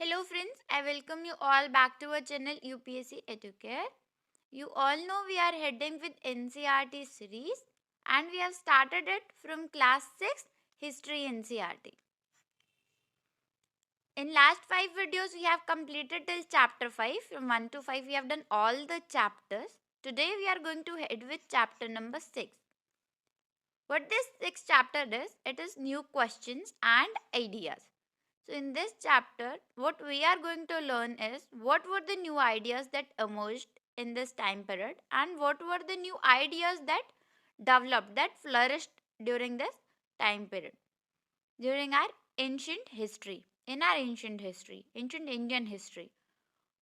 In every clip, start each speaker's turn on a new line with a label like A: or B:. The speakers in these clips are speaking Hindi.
A: Hello friends, I welcome you all back to our channel UPSC Educare. You all know we are heading with NCRT series and we have started it from class 6 History NCRT. In last 5 videos we have completed till chapter 5. From 1 to 5 we have done all the chapters. Today we are going to head with chapter number 6. What this 6th chapter is, it is new questions and ideas. So, in this chapter, what we are going to learn is what were the new ideas that emerged in this time period and what were the new ideas that developed, that flourished during this time period, during our ancient history, in our ancient history, ancient Indian history.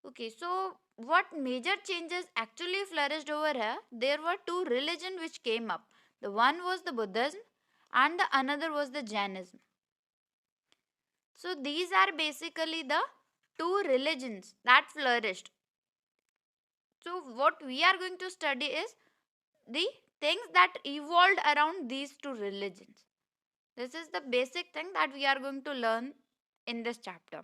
A: Okay, so what major changes actually flourished over here? There were two religions which came up. The one was the Buddhism and the another was the Jainism. So these are basically the two religions that flourished. So what we are going to study is the things that evolved around these two religions. This is the basic thing that we are going to learn in this chapter.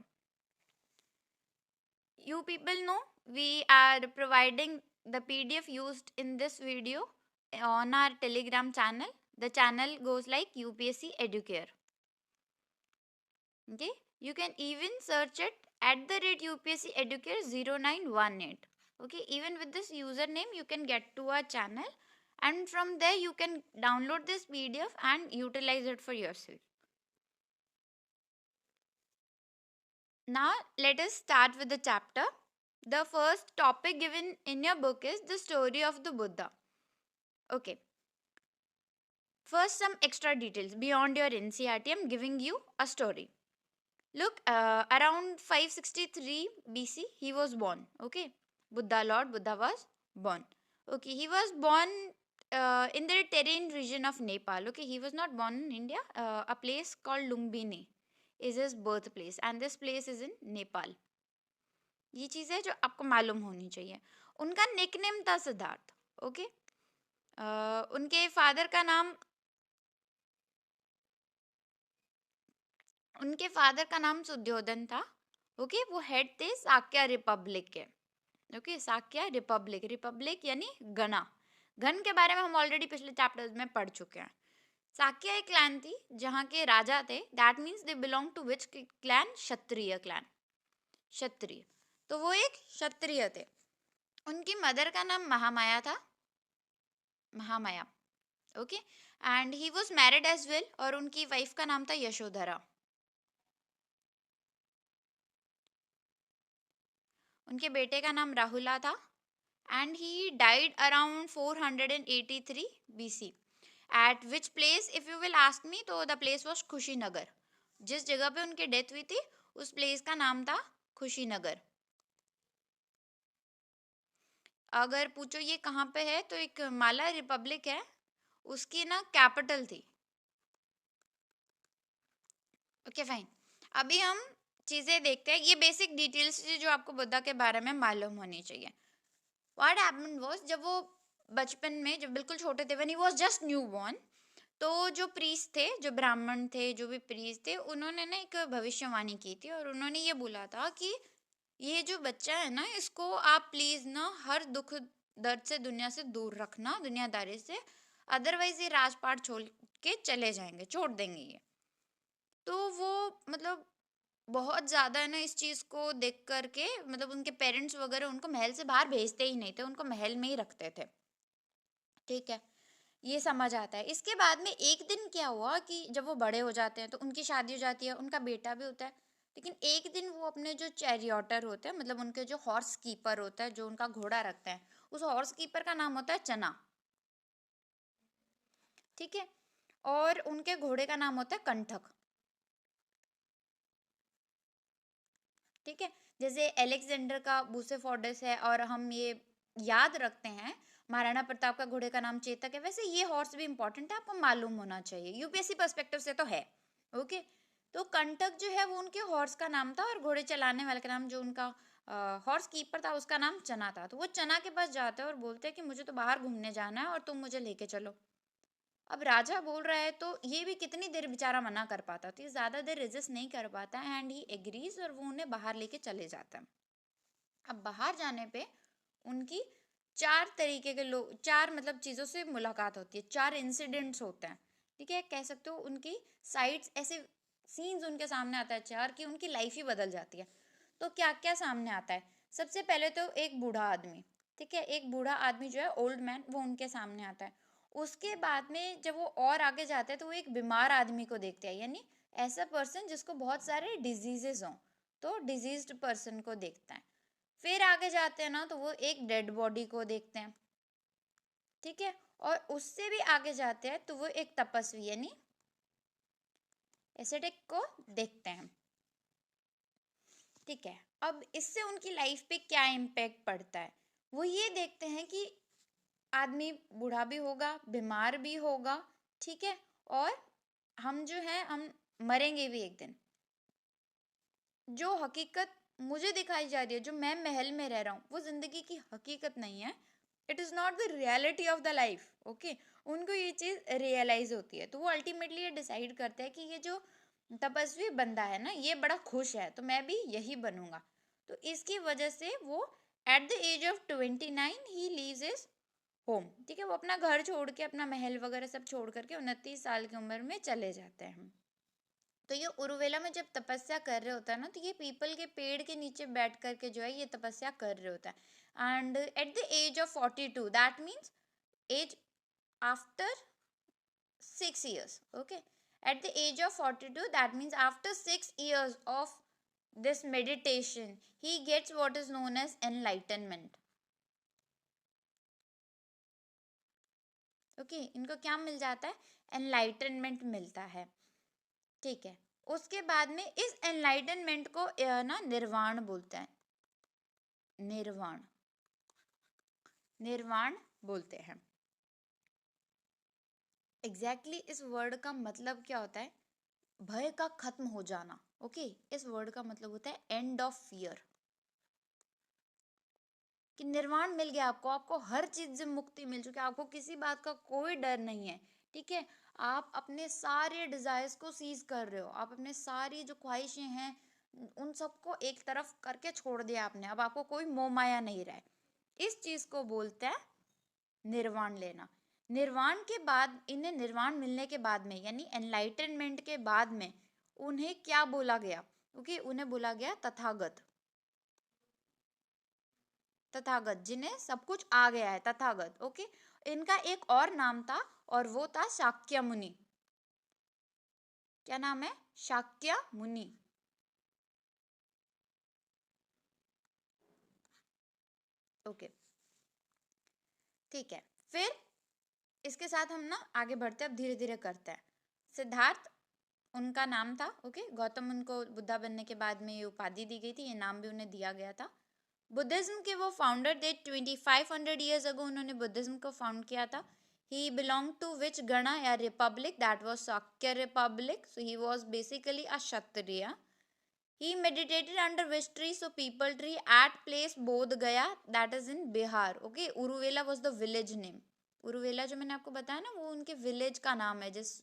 A: You people know we are providing the PDF used in this video on our Telegram channel. The channel goes like UPSC Educare. Okay, you can even search it at the rate UPSC Educare 0918. Okay, even with this username you can get to our channel and from there you can download this PDF and utilize it for yourself. Now let us start with the chapter. The first topic given in your book is the story of the Buddha. Okay, first some extra details beyond your NCRT. I'm giving you a story. Look, around 563 BC, he was born. Okay, Lord Buddha was born. Okay, he was born in the terrain region of Nepal. Okay, he was not born in India. A place called Lumbini is his birthplace, and this place is in Nepal. ये चीज़ है जो आपको मालूम होनी चाहिए. उनका निकनेम था सिद्धार्थ. ओके, उनके फादर का नाम सुद्योधन था. ओके, वो हेड थे साक्या रिपब्लिक के. ओके, साक्या रिपब्लिक यानी गना. गण के बारे में हम ऑलरेडी पिछले चैप्टर्स में पढ़ चुके हैं. साक्या एक क्लैन थी जहाँ के राजा थे. That means they belong to which clan? Kshatriya clan. Kshatriya, तो वो एक क्षत्रिय थे. उनकी मदर का नाम महामाया था. Mahamaya. Okay, and he was married as well. और उनकी वाइफ का नाम था यशोधरा. उनके बेटे का नाम राहुला था. And he died around 483 BC. Eight which place if you will ask me, तो द प्लेस वॉज खुशीनगर. जिस जगह पे उनकी डेथ हुई थी उस प्लेस का नाम था खुशीनगर. अगर पूछो ये कहाँ पे है, तो एक माला रिपब्लिक है, उसकी ना कैपिटल थी. Okay fine. अभी हम चीज़ें देखते हैं. ये बेसिक डिटेल्स जो आपको बुद्धा के बारे में मालूम होनी चाहिए. व्हाट हैपेंड वाज, जब वो बचपन में, जब बिल्कुल छोटे थे, when he was just new born, तो जो प्रीस्ट थे, जो ब्राह्मण थे, जो भी प्रीस्ट थे, उन्होंने ना एक भविष्यवाणी की थी. और उन्होंने ये बोला था कि ये जो बच्चा है ना, इसको आप प्लीज़ ना हर दुख दर्द से, दुनिया से दूर रखना, दुनियादारी से. अदरवाइज ये राजपाट छोड़ के चले जाएंगे, छोड़ देंगे ये. तो वो मतलब बहुत ज़्यादा है ना इस चीज़ को देख कर के, मतलब उनके पेरेंट्स वगैरह उनको महल से बाहर भेजते ही नहीं थे, उनको महल में ही रखते थे. ठीक है, ये समझ आता है. इसके बाद में एक दिन क्या हुआ कि जब वो बड़े हो जाते हैं तो उनकी शादी हो जाती है, उनका बेटा भी होता है. लेकिन एक दिन वो अपने जो चैरियोटर होते हैं, मतलब उनके जो हॉर्स कीपर होता है, जो उनका घोड़ा रखते हैं, उस हॉर्स कीपर का नाम होता है चना. ठीक है, और उनके घोड़े का नाम होता है कंठक. ठीक है, जैसे एलेक्जेंडर का बुसेफोर्डस है और हम ये याद रखते हैं महाराणा प्रताप का घोड़े का नाम चेतक है, वैसे ये हॉर्स भी इंपॉर्टेंट है, आपको मालूम होना चाहिए, यूपीएससी पर्सपेक्टिव से तो है. ओके, तो कंटक जो है वो उनके हॉर्स का नाम था और घोड़े चलाने वाले का नाम, जो उनका हॉर्स कीपर था, उसका नाम चना था. तो वो चना के पास जाते हैं और बोलते हैं कि मुझे तो बाहर घूमने जाना है और तुम मुझे लेके चलो. अब राजा बोल रहा है तो ये भी कितनी देर बेचारा मना कर पाता, तो ये ज्यादा देर रेजिस्ट नहीं कर पाता एंड ही एग्रीज और वो उन्हें बाहर लेके चले जाता है। अब बाहर जाने पे उनकी चार तरीके के लोग, चार मतलब चीज़ों से मुलाकात होती है, चार इंसिडेंट्स होते हैं, ठीक है, कह सकते हो उनकी साइड्स, ऐसे सीन्स उनके सामने आता है चार कि उनकी लाइफ ही बदल जाती है। तो क्या क्या सामने आता है? सबसे पहले तो एक बूढ़ा आदमी, ठीक है, एक बूढ़ा आदमी जो है ओल्ड मैन, वो उनके सामने आता है। उसके बाद में जब वो और आगे जाते हैं तो वो एक बीमार आदमी को देखते हैं, यानी ऐसा पर्सन जिसको बहुत सारे डिजीजेस हों, तो डिजीज्ड पर्सन को देखता है। फिर आगे जाते हैं ना तो वो एक डेड बॉडी को देखते हैं, ठीक है, और उससे भी आगे जाते हैं तो वो एक तपस्वी यानी एसेटिक को देखते हैं, ठीक है। अब इससे उनकी लाइफ पे क्या इम्पैक्ट पड़ता है, वो ये देखते हैं कि आदमी बूढ़ा भी होगा, बीमार भी होगा, ठीक है, और हम जो है हम मरेंगे भी एक दिन। जो हकीकत मुझे दिखाई जा रही है, जो मैं महल में रह रहा हूँ, वो जिंदगी की हकीकत नहीं है, it is not the reality of the life, okay. उनको ये चीज़ रियलाइज होती है, तो वो अल्टीमेटली ये डिसाइड करते हैं कि ये जो तपस्वी बंदा है ना, ये बड़ा खुश है, तो मैं भी यही बनूंगा। तो इसकी वजह से वो at the age of 29 he leaves his home, ठीक है, वो अपना घर छोड़ के, अपना महल वगैरह सब छोड़ करके 29 साल की उम्र में चले जाते हैं। तो ये उरुवेला में जब तपस्या कर रहे होता है ना, तो ये पीपल के पेड़ के नीचे बैठ करके जो है ये तपस्या कर रहे होता है। And at the age of 42, that means age after 6 years, okay, at the age of 42, that means after 6 years of this meditation, he gets what is known as enlightenment, okay, इनको क्या मिल जाता है? एनलाइटनमेंट मिलता है, ठीक है। उसके बाद में इस एनलाइटनमेंट को ना निर्वाण बोलते हैं, निर्वाण, निर्वाण बोलते हैं। एग्जैक्टली इस वर्ड का मतलब क्या होता है? भय का खत्म हो जाना, ओके। इस वर्ड का मतलब होता है एंड ऑफ फियर, कि निर्वाण मिल गया आपको, आपको हर चीज से मुक्ति मिल चुकी है, आपको किसी बात का कोई डर नहीं है, ठीक है। आप अपने सारे डिजायर्स को सीज कर रहे हो, आप अपने सारी जो ख्वाहिशें हैं उन सबको एक तरफ करके छोड़ दिया आपने, अब आपको कोई मोह माया नहीं रहा है। इस चीज को बोलते हैं निर्वाण लेना। निर्वाण के बाद, इन्हें निर्वाण मिलने के बाद में यानी एनलाइटनमेंट के बाद में उन्हें क्या बोला गया? क्योंकि उन्हें बोला गया तथागत, तथागत जिन्हें सब कुछ आ गया है, तथागत, ओके। इनका एक और नाम था और वो था शाक्य मुनि। क्या नाम है? शाक्य मुनि, ओके, ठीक है। फिर इसके साथ हम ना आगे बढ़ते हैं, अब धीरे धीरे करते हैं। सिद्धार्थ उनका नाम था, ओके। गौतम उनको बुद्धा बनने के बाद में ये उपाधि दी गई थी, ये नाम भी उन्हें दिया गया था। बुद्धिज्म के वो फाउंडर थे, 2500 ईयर्स अगो उन्होंने बुद्धिज्म को फाउंड किया था। ही बिलोंग टू विच गणा या republic? That was Shakya republic, so he was basically a Kshatriya. He meditated under which tree? So peepal tree at place Bodh Gaya, that is in Bihar, okay. Uruvela was the village name. Uruvela जो मैंने आपको बताया ना, वो उनके विलेज का नाम है जिस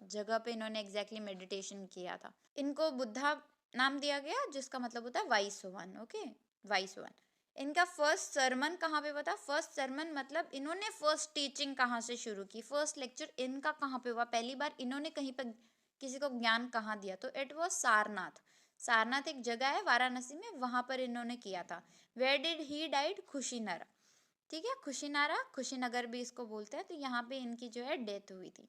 A: जगह पे इन्होंने एग्जैक्टली मेडिटेशन किया था। इनको बुद्धा नाम दिया गया जिसका मतलब होता है vice one, okay, vice one. इनका फर्स्ट सरमन कहाँ पे बता? फर्स्ट सरमन मतलब इन्होंने फर्स्ट टीचिंग कहाँ से शुरू की, फर्स्ट लेक्चर इनका कहाँ पे हुआ, पहली बार इन्होंने कहीं पर किसी को ज्ञान कहाँ दिया? तो इट वॉज सारनाथ। सारनाथ एक जगह है वाराणसी में, वहां पर इन्होंने किया था। Where did he died? Kushinagar, ठीक है, कुशीनारा, कुशीनगर भी इसको बोलते हैं, तो यहाँ पे इनकी जो है डेथ हुई थी।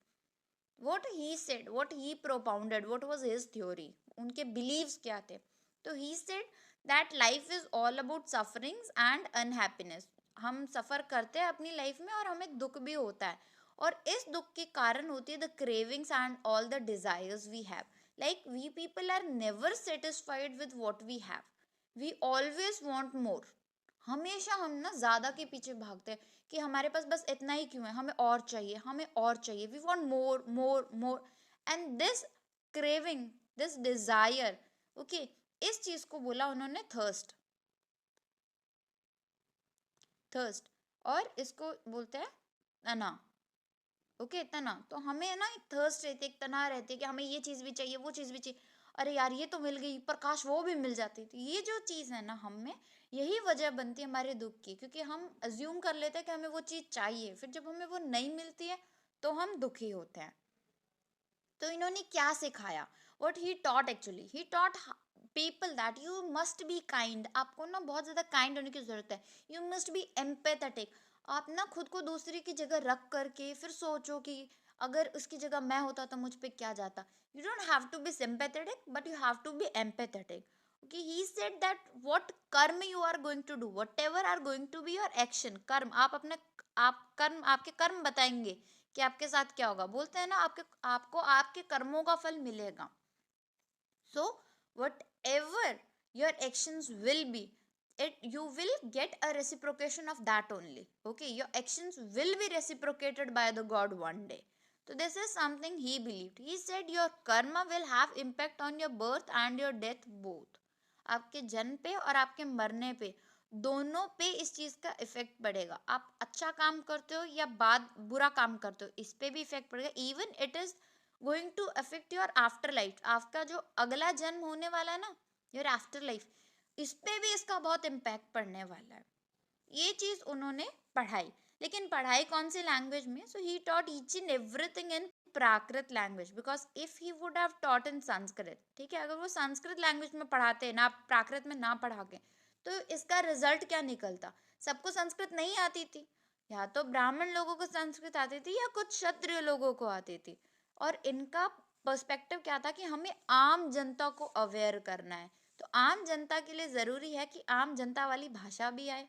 A: what he said, what he propounded, what was his theory, उनके beliefs क्या थे? तो he said that life is all about sufferings and unhappiness, हम सफ़र करते हैं अपनी लाइफ में और हमें दुख भी होता है, और इस दुख के कारण होती है the cravings and all the desires we have, like we people are never satisfied with what we have, we always want more, हमेशा हम ना ज्यादा के पीछे भागते हैं कि हमारे पास बस इतना ही क्यों है, हमें और चाहिए, हमें और चाहिए, we want more more more. And this craving, this desire, okay, इस चीज को बोला उन्होंने थर्स्ट, थर्स्ट, और इसको बोलते हैं अना, ओके, तना। तो हमें ना एक थर्स्ट रहती है, एक तना रहती है कि हमें ये चीज भी चाहिए, वो चीज भी चाहिए। अरे यार ये तो मिल गई, पर काश वो भी मिल जाती। तो ये जो चीज है ना हमें, यही वजह बनती है हमारे दुख की, क्योंकि हम अज्यूम कर लेते हैं कि हमें वो चीज चाहिए, फिर जब हमें वो नहीं मिलती है तो हम दुखी होते हैं। तो इन्होंने क्या सिखाया, what he taught, actually he taught people that you must be kind. आपको ना बहुत ज्यादा काइंड होने की जरूरत है। You must be empathetic. आप ना खुद को दूसरे की जगह रख करके फिर सोचो कि अगर उसकी जगह मैं होता तो मुझ पे क्या जाता। You don't have to be sympathetic, but you have to be empathetic. Okay, he said that what कर्म you are going to do, whatever are going to be your action, कर्म आप अपने, आप कर्म, आपके कर्म बताएंगे कि आपके साथ क्या होगा। बोलते हैं ना आपके, आपको आपके कर्मों का फल मिलेगा। So whatever your actions will be, it you will get a reciprocation of that only. Okay, your actions will be reciprocated by the God one day. So this is something he believed. He said your karma will have impact on your birth and your death both. आपके जन्म पे और आपके मरने पे, दोनों पे इस चीज का इफेक्ट पड़ेगा। आप अच्छा काम करते हो या बाद बुरा काम करते हो, इस पे भी इफेक्ट पड़ेगा। Even it is going to affect your afterlife. आपका जो अगला जन्म होने वाला है ना, योर आफ्टर लाइफ, इस पे भी इसका बहुत इम्पैक्ट पड़ने वाला है। ये चीज उन्होंने पढ़ाई। लेकिन पढ़ाई कौन सी लैंग्वेज में? So he taught each and everything in Prakrit language, because if he would have taught in Sanskrit, ठीक है, अगर वो संस्कृत लैंग्वेज में पढ़ाते ना, प्राकृत में ना पढ़ा के, तो इसका रिजल्ट क्या निकलता? सबको संस्कृत नहीं आती थी, या तो ब्राह्मण लोगों को संस्कृत आती थी या कुछ क्षत्रिय लोगों को आती थी। और इनका पर्सपेक्टिव क्या था कि हमें आम जनता को अवेयर करना है। तो आम जनता के लिए जरूरी है कि आम जनता वाली भाषा भी आए।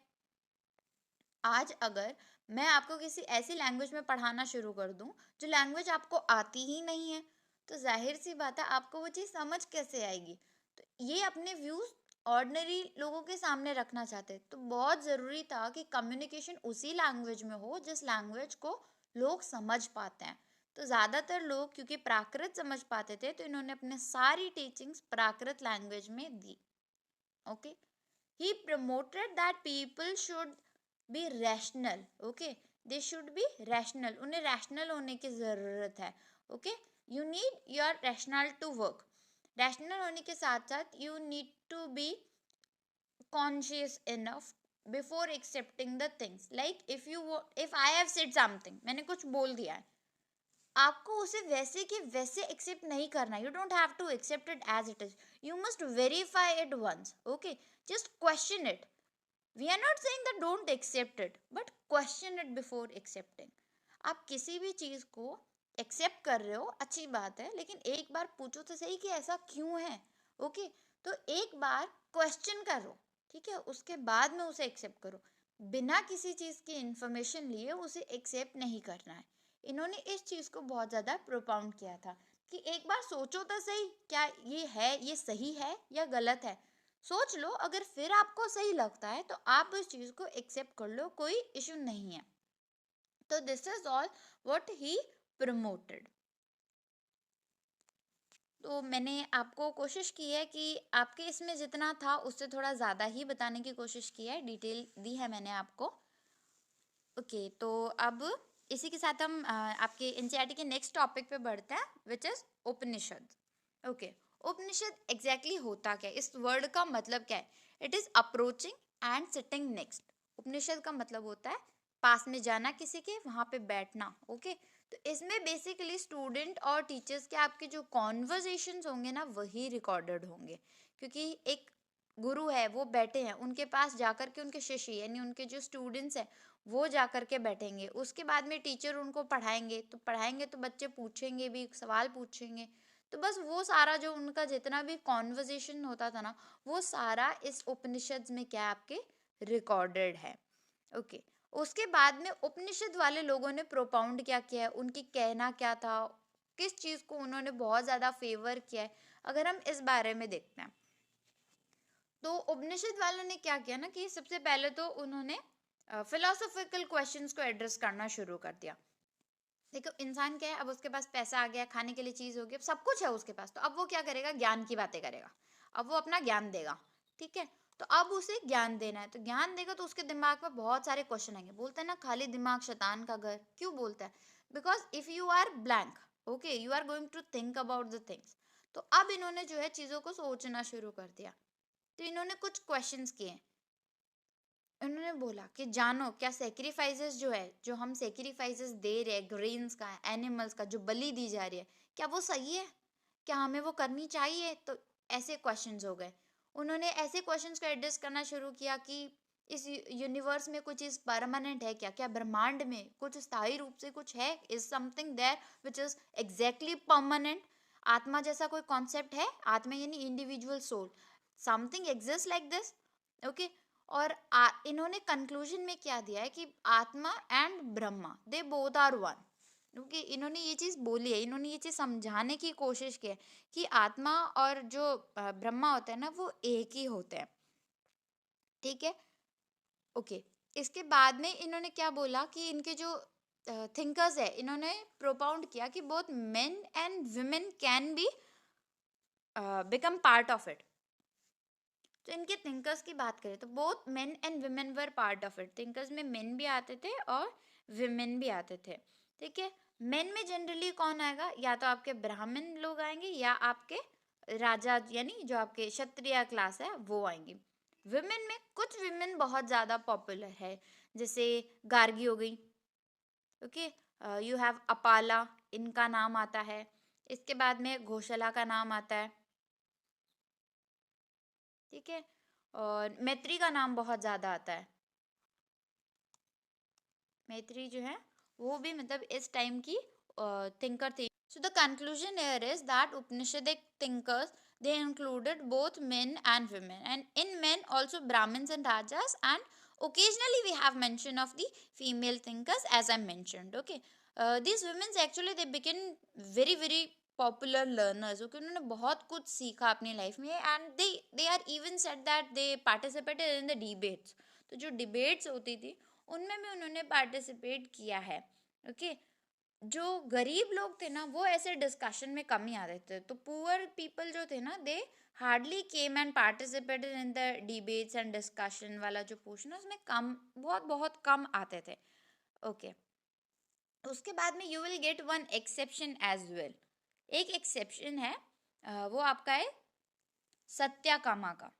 A: आज अगर मैं आपको किसी ऐसी लैंग्वेज में पढ़ाना शुरू कर दूं जो लैंग्वेज आपको आती ही नहीं है, तो जाहिर सी बात है आपको वो चीज़ समझ कैसे आएगी। तो ये अपने व्यूज ऑर्डिनरी लोगों के सामने रखना चाहते, तो बहुत ज़रूरी था कि कम्युनिकेशन उसी लैंग्वेज में हो जिस लैंग्वेज को लोग समझ पाते हैं। तो ज़्यादातर लोग क्योंकि प्राकृत समझ पाते थे, तो इन्होंने अपने सारी टीचिंग्स प्राकृत लैंग्वेज में दी। Okay, he promoted that people should be rational. Okay, they should be rational. उन्हें rational होने की ज़रूरत है। Okay, you need your rational to work. rational होने के साथ साथ you need to be conscious enough before accepting the things. Like if I have said something, मैंने कुछ बोल दिया है, आपको उसे वैसे कि वैसे एक्सेप्ट नहीं करना। You don't have to accept it as it is, you must verify it once. Okay, just question it. We are not saying that don't accept it, but question it before accepting. आप किसी भी चीज को एक्सेप्ट कर रहे हो, अच्छी बात है, लेकिन एक बार पूछो तो सही कि ऐसा क्यों है। ओके, तो एक बार क्वेश्चन करो, ठीक है, उसके बाद में उसे एक्सेप्ट करो। बिना किसी चीज की इंफॉर्मेशन लिए उसे एक्सेप्ट नहीं करना है। इन्होंने इस चीज को बहुत ज्यादा प्रोपाउंड किया था कि एक बार सोचो तो सही, क्या ये है, ये सही है या गलत है। सोच लो, अगर फिर आपको सही लगता है तो आप इस चीज को एक्सेप्ट कर लो, कोई इशू नहीं है। तो this is all what he promoted. तो मैंने आपको कोशिश की है कि आपके इसमें जितना था उससे थोड़ा ज़्यादा ही बताने की कोशिश की है, डिटेल दी है मैंने आपको। ओके, तो अब इसी के साथ हम आपके एनसीईआरटी के नेक्स्ट टॉपिक पे बढ़ते हैं, which is Upanishad. Okay, Upanishad exactly होता क्या है, इस वर्ड का मतलब क्या है? It is approaching and sitting next. Upanishad का मतलब होता है पास में जाना किसी के, वहां पे बैठना। ओके, तो इसमें बेसिकली स्टूडेंट और टीचर्स के आपके जो कॉन्वर्जेशंस होंगे ना, वही रिकॉर्डेड होंगे। क्योंकि एक गुरु है, वो बैठे हैं, उनके पास जाकर के उनके शिष्य यानी उनके जो स्टूडेंट्स हैं वो जा कर के बैठेंगे। उसके बाद में टीचर उनको पढ़ाएंगे तो बच्चे पूछेंगे भी, सवाल पूछेंगे। तो बस वो सारा जो उनका जितना भी कॉन्वर्जेशन होता था ना, वो सारा इस उपनिषद में क्या है, आपके रिकॉर्डेड है। ओके, उसके बाद में उपनिषद वाले लोगों ने प्रोपाउंड क्या किया है, उनकी कहना क्या था, किस चीज को उन्होंने बहुत ज्यादा फेवर किया है, अगर हम इस बारे में देखते हैं। तो उपनिषद वालों ने क्या किया ना कि सबसे पहले तो उन्होंने फिलोसॉफिकल क्वेश्चंस को एड्रेस करना शुरू कर दिया। देखो, इंसान क्या है, अब उसके पास पैसा आ गया, खाने के लिए चीज होगी, अब सब कुछ है उसके पास, तो अब वो क्या करेगा, ज्ञान की बातें करेगा। अब वो अपना ज्ञान देगा, ठीक है। तो अब उसे ज्ञान देना है, तो ज्ञान देगा तो उसके दिमाग में बहुत सारे क्वेश्चन आएंगे। बोलते हैं ना, खाली दिमाग शैतान का घर, क्यों बोलता है? Because if you are blank, okay, you are going to think about the things. तो अब इन्होंने जो है चीजों को सोचना शुरू कर दिया। तो इन्होंने कुछ क्वेश्चंस किए। उन्होंने बोला कि जानो, क्या सेक्रीफाइसेस जो है, जो हम सेक्रीफाइसेस दे रहे हैं, ग्रेन्स का, एनिमल्स का, जो बलि दी जा रही है, क्या वो सही है? क्या हमें वो करनी चाहिए? तो ऐसे क्वेश्चंस हो गए। उन्होंने ऐसे क्वेश्चंस को एड्रेस करना शुरू किया कि इस यूनिवर्स में कुछ चीज परमानेंट है क्या? क्या ब्रह्मांड में कुछ स्थायी रूप से कुछ है? Is something there which is exactly permanent? आत्मा जैसा कोई कॉन्सेप्ट है? आत्मा यानी individual soul, something exist like this, okay. और इन्होंने कंक्लूजन में क्या दिया है कि atma and Brahma they both are one, क्योंकि इन्होंने ये चीज बोली है, इन्होंने ये चीज समझाने की कोशिश की है कि आत्मा और जो ब्रह्मा होते हैं ना, वो एक ही होते हैं, ठीक है, ओके। इसके बाद में इन्होंने क्या बोला कि इनके जो थिंकर्स है, इन्होंने प्रोपाउंड किया कि both men and women can be become part of it. तो इनके थिंकर्स की बात करें तो both men and women were part of it. Thinkers में मेन भी आते थे और वुमेन भी आते थे, ठीक है। मेन में जनरली कौन आएगा? या तो आपके ब्राह्मण लोग आएंगे या आपके राजा, यानी जो आपके क्षत्रिय क्लास है वो आएंगी। वुमेन में कुछ वुमेन बहुत ज्यादा पॉपुलर है, जैसे गार्गी हो गई, ओके। यू हैव अपाला, इनका नाम आता है। इसके बाद में घोषला का नाम आता है, ठीक है। और मैत्री का नाम बहुत ज्यादा आता है। मैत्री जो है वो भी मतलब इस टाइम की थिंकर थी। So the conclusion here is that Upanishadic thinkers, they included both men and women, and in men also brahmins and rajas, and occasionally we have mention of the female thinkers as I mentioned, okay. These women actually they became very very popular learners, okay। उन्होंने बहुत कुछ सीखा अपनी लाइफ में, and they are even said that they participated in the debates। तो जो डिबेट्स होती थी उनमें भी उन्होंने पार्टिसिपेट किया है, ओके। जो गरीब लोग थे ना वो ऐसे डिस्कशन में कम ही आते थे, तो पुअर पीपल जो थे ना they hardly came and participated in the debates and discussion वाला जो पोर्शन है उसमें कम, बहुत बहुत कम आते थे, ओके। उसके बाद में you will get one exception as well. एक एक्सेप्शन है, वो आपका है सत्याकामा का,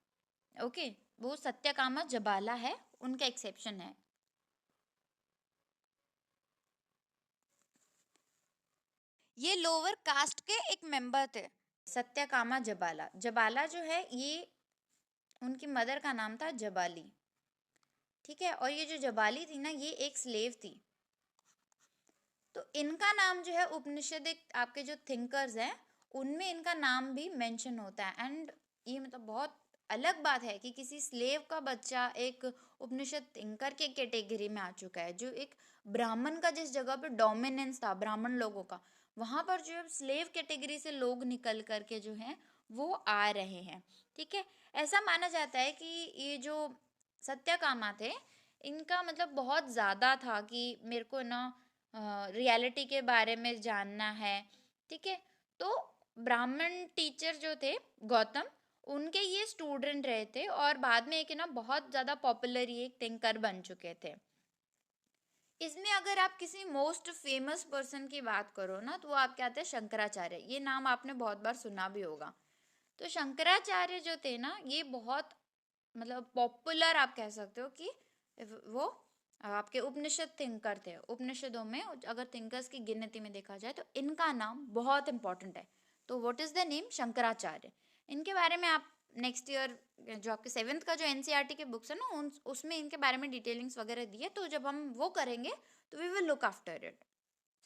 A: ओके। वो सत्याकामा जबाला है, उनका एक्सेप्शन है। ये लोअर कास्ट के एक मेंबर थे, सत्याकामा जबाला। जबाला जो है ये उनकी मदर का नाम था जबाली, ठीक है। और ये जो जबाली थी ना ये एक स्लेव थी। तो इनका नाम जो है उपनिषदिक आपके जो थिंकर्स हैं उनमें इनका नाम भी मेंशन होता है। एंड ये मतलब बहुत अलग बात है कि किसी स्लेव का बच्चा एक उपनिषद थिंकर के कैटेगरी में आ चुका है। जो एक ब्राह्मण का जिस जगह पे डोमिनेंस था ब्राह्मण लोगों का, वहां पर जो है स्लेव कैटेगरी से लोग निकल करके जो है वो आ रहे हैं, ठीक है। ऐसा माना जाता है कि ये जो सत्याकामा थे इनका मतलब बहुत ज़्यादा था कि मेरे को ना रियलिटी के बारे में जानना है, ठीक है। तो ब्राह्मण टीचर जो थे गौतम, उनके ये स्टूडेंट रहे थे और बाद में एक ना बहुत ज़्यादा पॉपुलर ये एक थिंकर बन चुके थे। इसमें अगर आप किसी मोस्ट फेमस पर्सन की बात करो ना तो वो आप क्या आते हैं, शंकराचार्य। ये नाम आपने बहुत बार सुना भी होगा। तो शंकराचार्य जो थे ना ये बहुत मतलब पॉपुलर आप कह सकते हो कि वो आपके उपनिषद थिंकर थे। उपनिषदों में अगर थिंकर्स की गिनती में देखा जाए तो इनका नाम बहुत इंपॉर्टेंट है। तो what is the name? Shankaracharya. इनके बारे में आप नेक्स्ट ईयर जो आपके 7th का जो एनसीईआरटी के बुक्स है ना उसमें इनके बारे में डिटेलिंग्स वगैरह दी है, तो जब हम वो करेंगे तो we will look after it.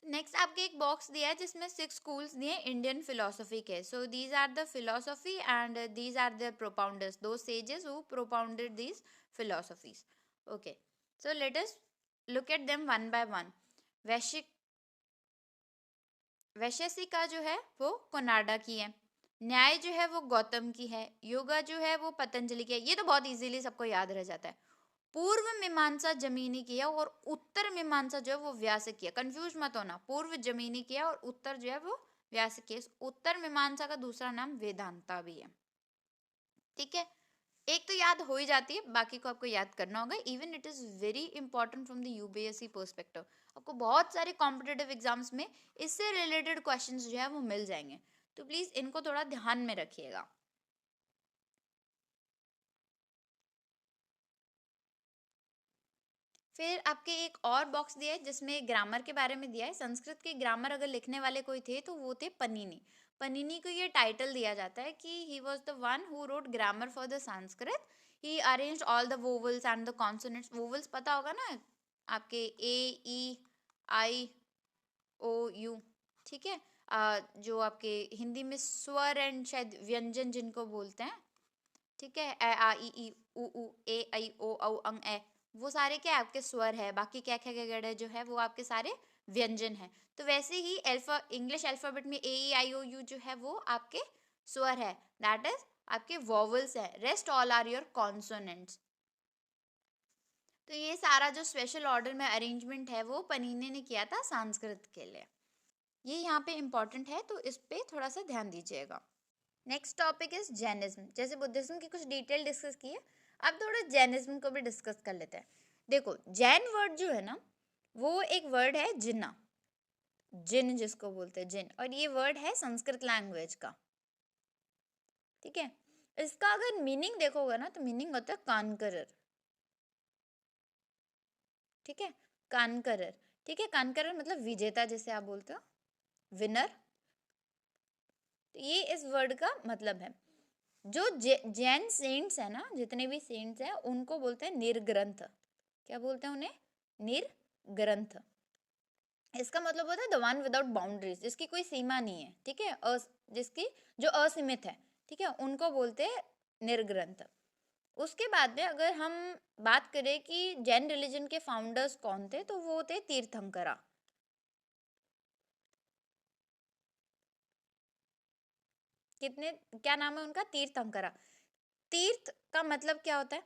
A: Next आपके एक बॉक्स दिया है जिसमें 6 स्कूल्स दिए इंडियन फिलोसफी के। So these are the philosophy and these are the propounders, दो sages who propounded these philosophies, okay. So let us look at them one by one. वैश्विक वैशेषिका जो है वो कोनाडा की है। न्याय जो है वो गौतम की है। योगा जो है वो पतंजलि की है। ये तो बहुत इजीली सबको याद रह जाता है। पूर्व मीमांसा जमीनी की है और उत्तर मीमांसा जो है वो व्यास की है। कंफ्यूज मत होना, पूर्व जमीनी की है और उत्तर जो है वो व्यास की है। उत्तर मीमांसा का दूसरा नाम वेदांता भी है, ठीक है। एक तो याद हो ही जाती है, बाकी को आपको याद करना होगा। Even it is very important from the UPSC perspective. आपको बहुत सारे कॉम्पिटेटिव एग्जाम्स में इससे रिलेटेड क्वेश्चंस जो है वो मिल जाएंगे, तो प्लीज़ इनको थोड़ा ध्यान में रखिएगा। फिर आपके एक और बॉक्स दिया है जिसमें ग्रामर के बारे में दिया है। संस्कृत के ग्रामर अगर लिखने वाले कोई थे तो वो थे पनीनी। पनीनी को ये टाइटल दिया जाता है कि he was the one who wrote grammar for the Sanskrit. He arranged all the vowels and the consonants. Vowels पता होगा ना आपके, ए ई आई ओ यू, ठीक है। जो आपके हिंदी में स्वर एंड शायद व्यंजन जिनको बोलते हैं, ठीक है, ए आ ई ई उ ऊ ए ऐ ओ औ अंग ए, वो सारे क्या आपके स्वर है। बाकी क्या क्या गड़े जो है वो आपके सारे व्यंजन है। तो वैसे ही इंग्लिश अल्फाबेट में ए ई आई ओ यू जो है वो आपके स्वर है, दैट इज आपके वॉवल्स है। Rest all are your consonants. तो ये सारा जो स्पेशल ऑर्डर में अरेंजमेंट है वो पनीने ने किया था संस्कृत के लिए। ये यहाँ पे इम्पोर्टेंट है, तो इस पे थोड़ा सा ध्यान दीजिएगा। Next topic is Jainism. जैसे बुद्धिज्म की कुछ डिटेल डिस्कस की है, अब थोड़ा जैनिज्म को भी डिस्कस कर लेते हैं। देखो, जैन वर्ड जो है ना वो एक वर्ड है जिन्ना, जिन जिसको बोलते हैं जिन, और ये वर्ड है संस्कृत लैंग्वेज का, ठीक है। इसका अगर मीनिंग देखोगे ना तो मीनिंग होता है कानकरर, ठीक है, कानकरर, ठीक है। कानकरर मतलब विजेता, जैसे आप बोलते हो विनर। तो ये इस वर्ड का मतलब है। जो जैन सेंट्स है ना, जितने भी सेंट्स हैं उनको बोलते हैं निर्ग्रंथ। क्या बोलते हैं उन्हें? निर्ग्रंथ। इसका मतलब होता है द वन विदाउट बाउंड्रीज, जिसकी कोई सीमा नहीं है, ठीक है, जिसकी जो असीमित है, ठीक है, उनको बोलते हैं निर्ग्रंथ। उसके बाद में अगर हम बात करें कि जैन रिलीजन के फाउंडर्स कौन थे, तो वो थे तीर्थंकरा। कितने, क्या नाम है उनका? तीर्थंकरा। तीर्थ का मतलब क्या होता है?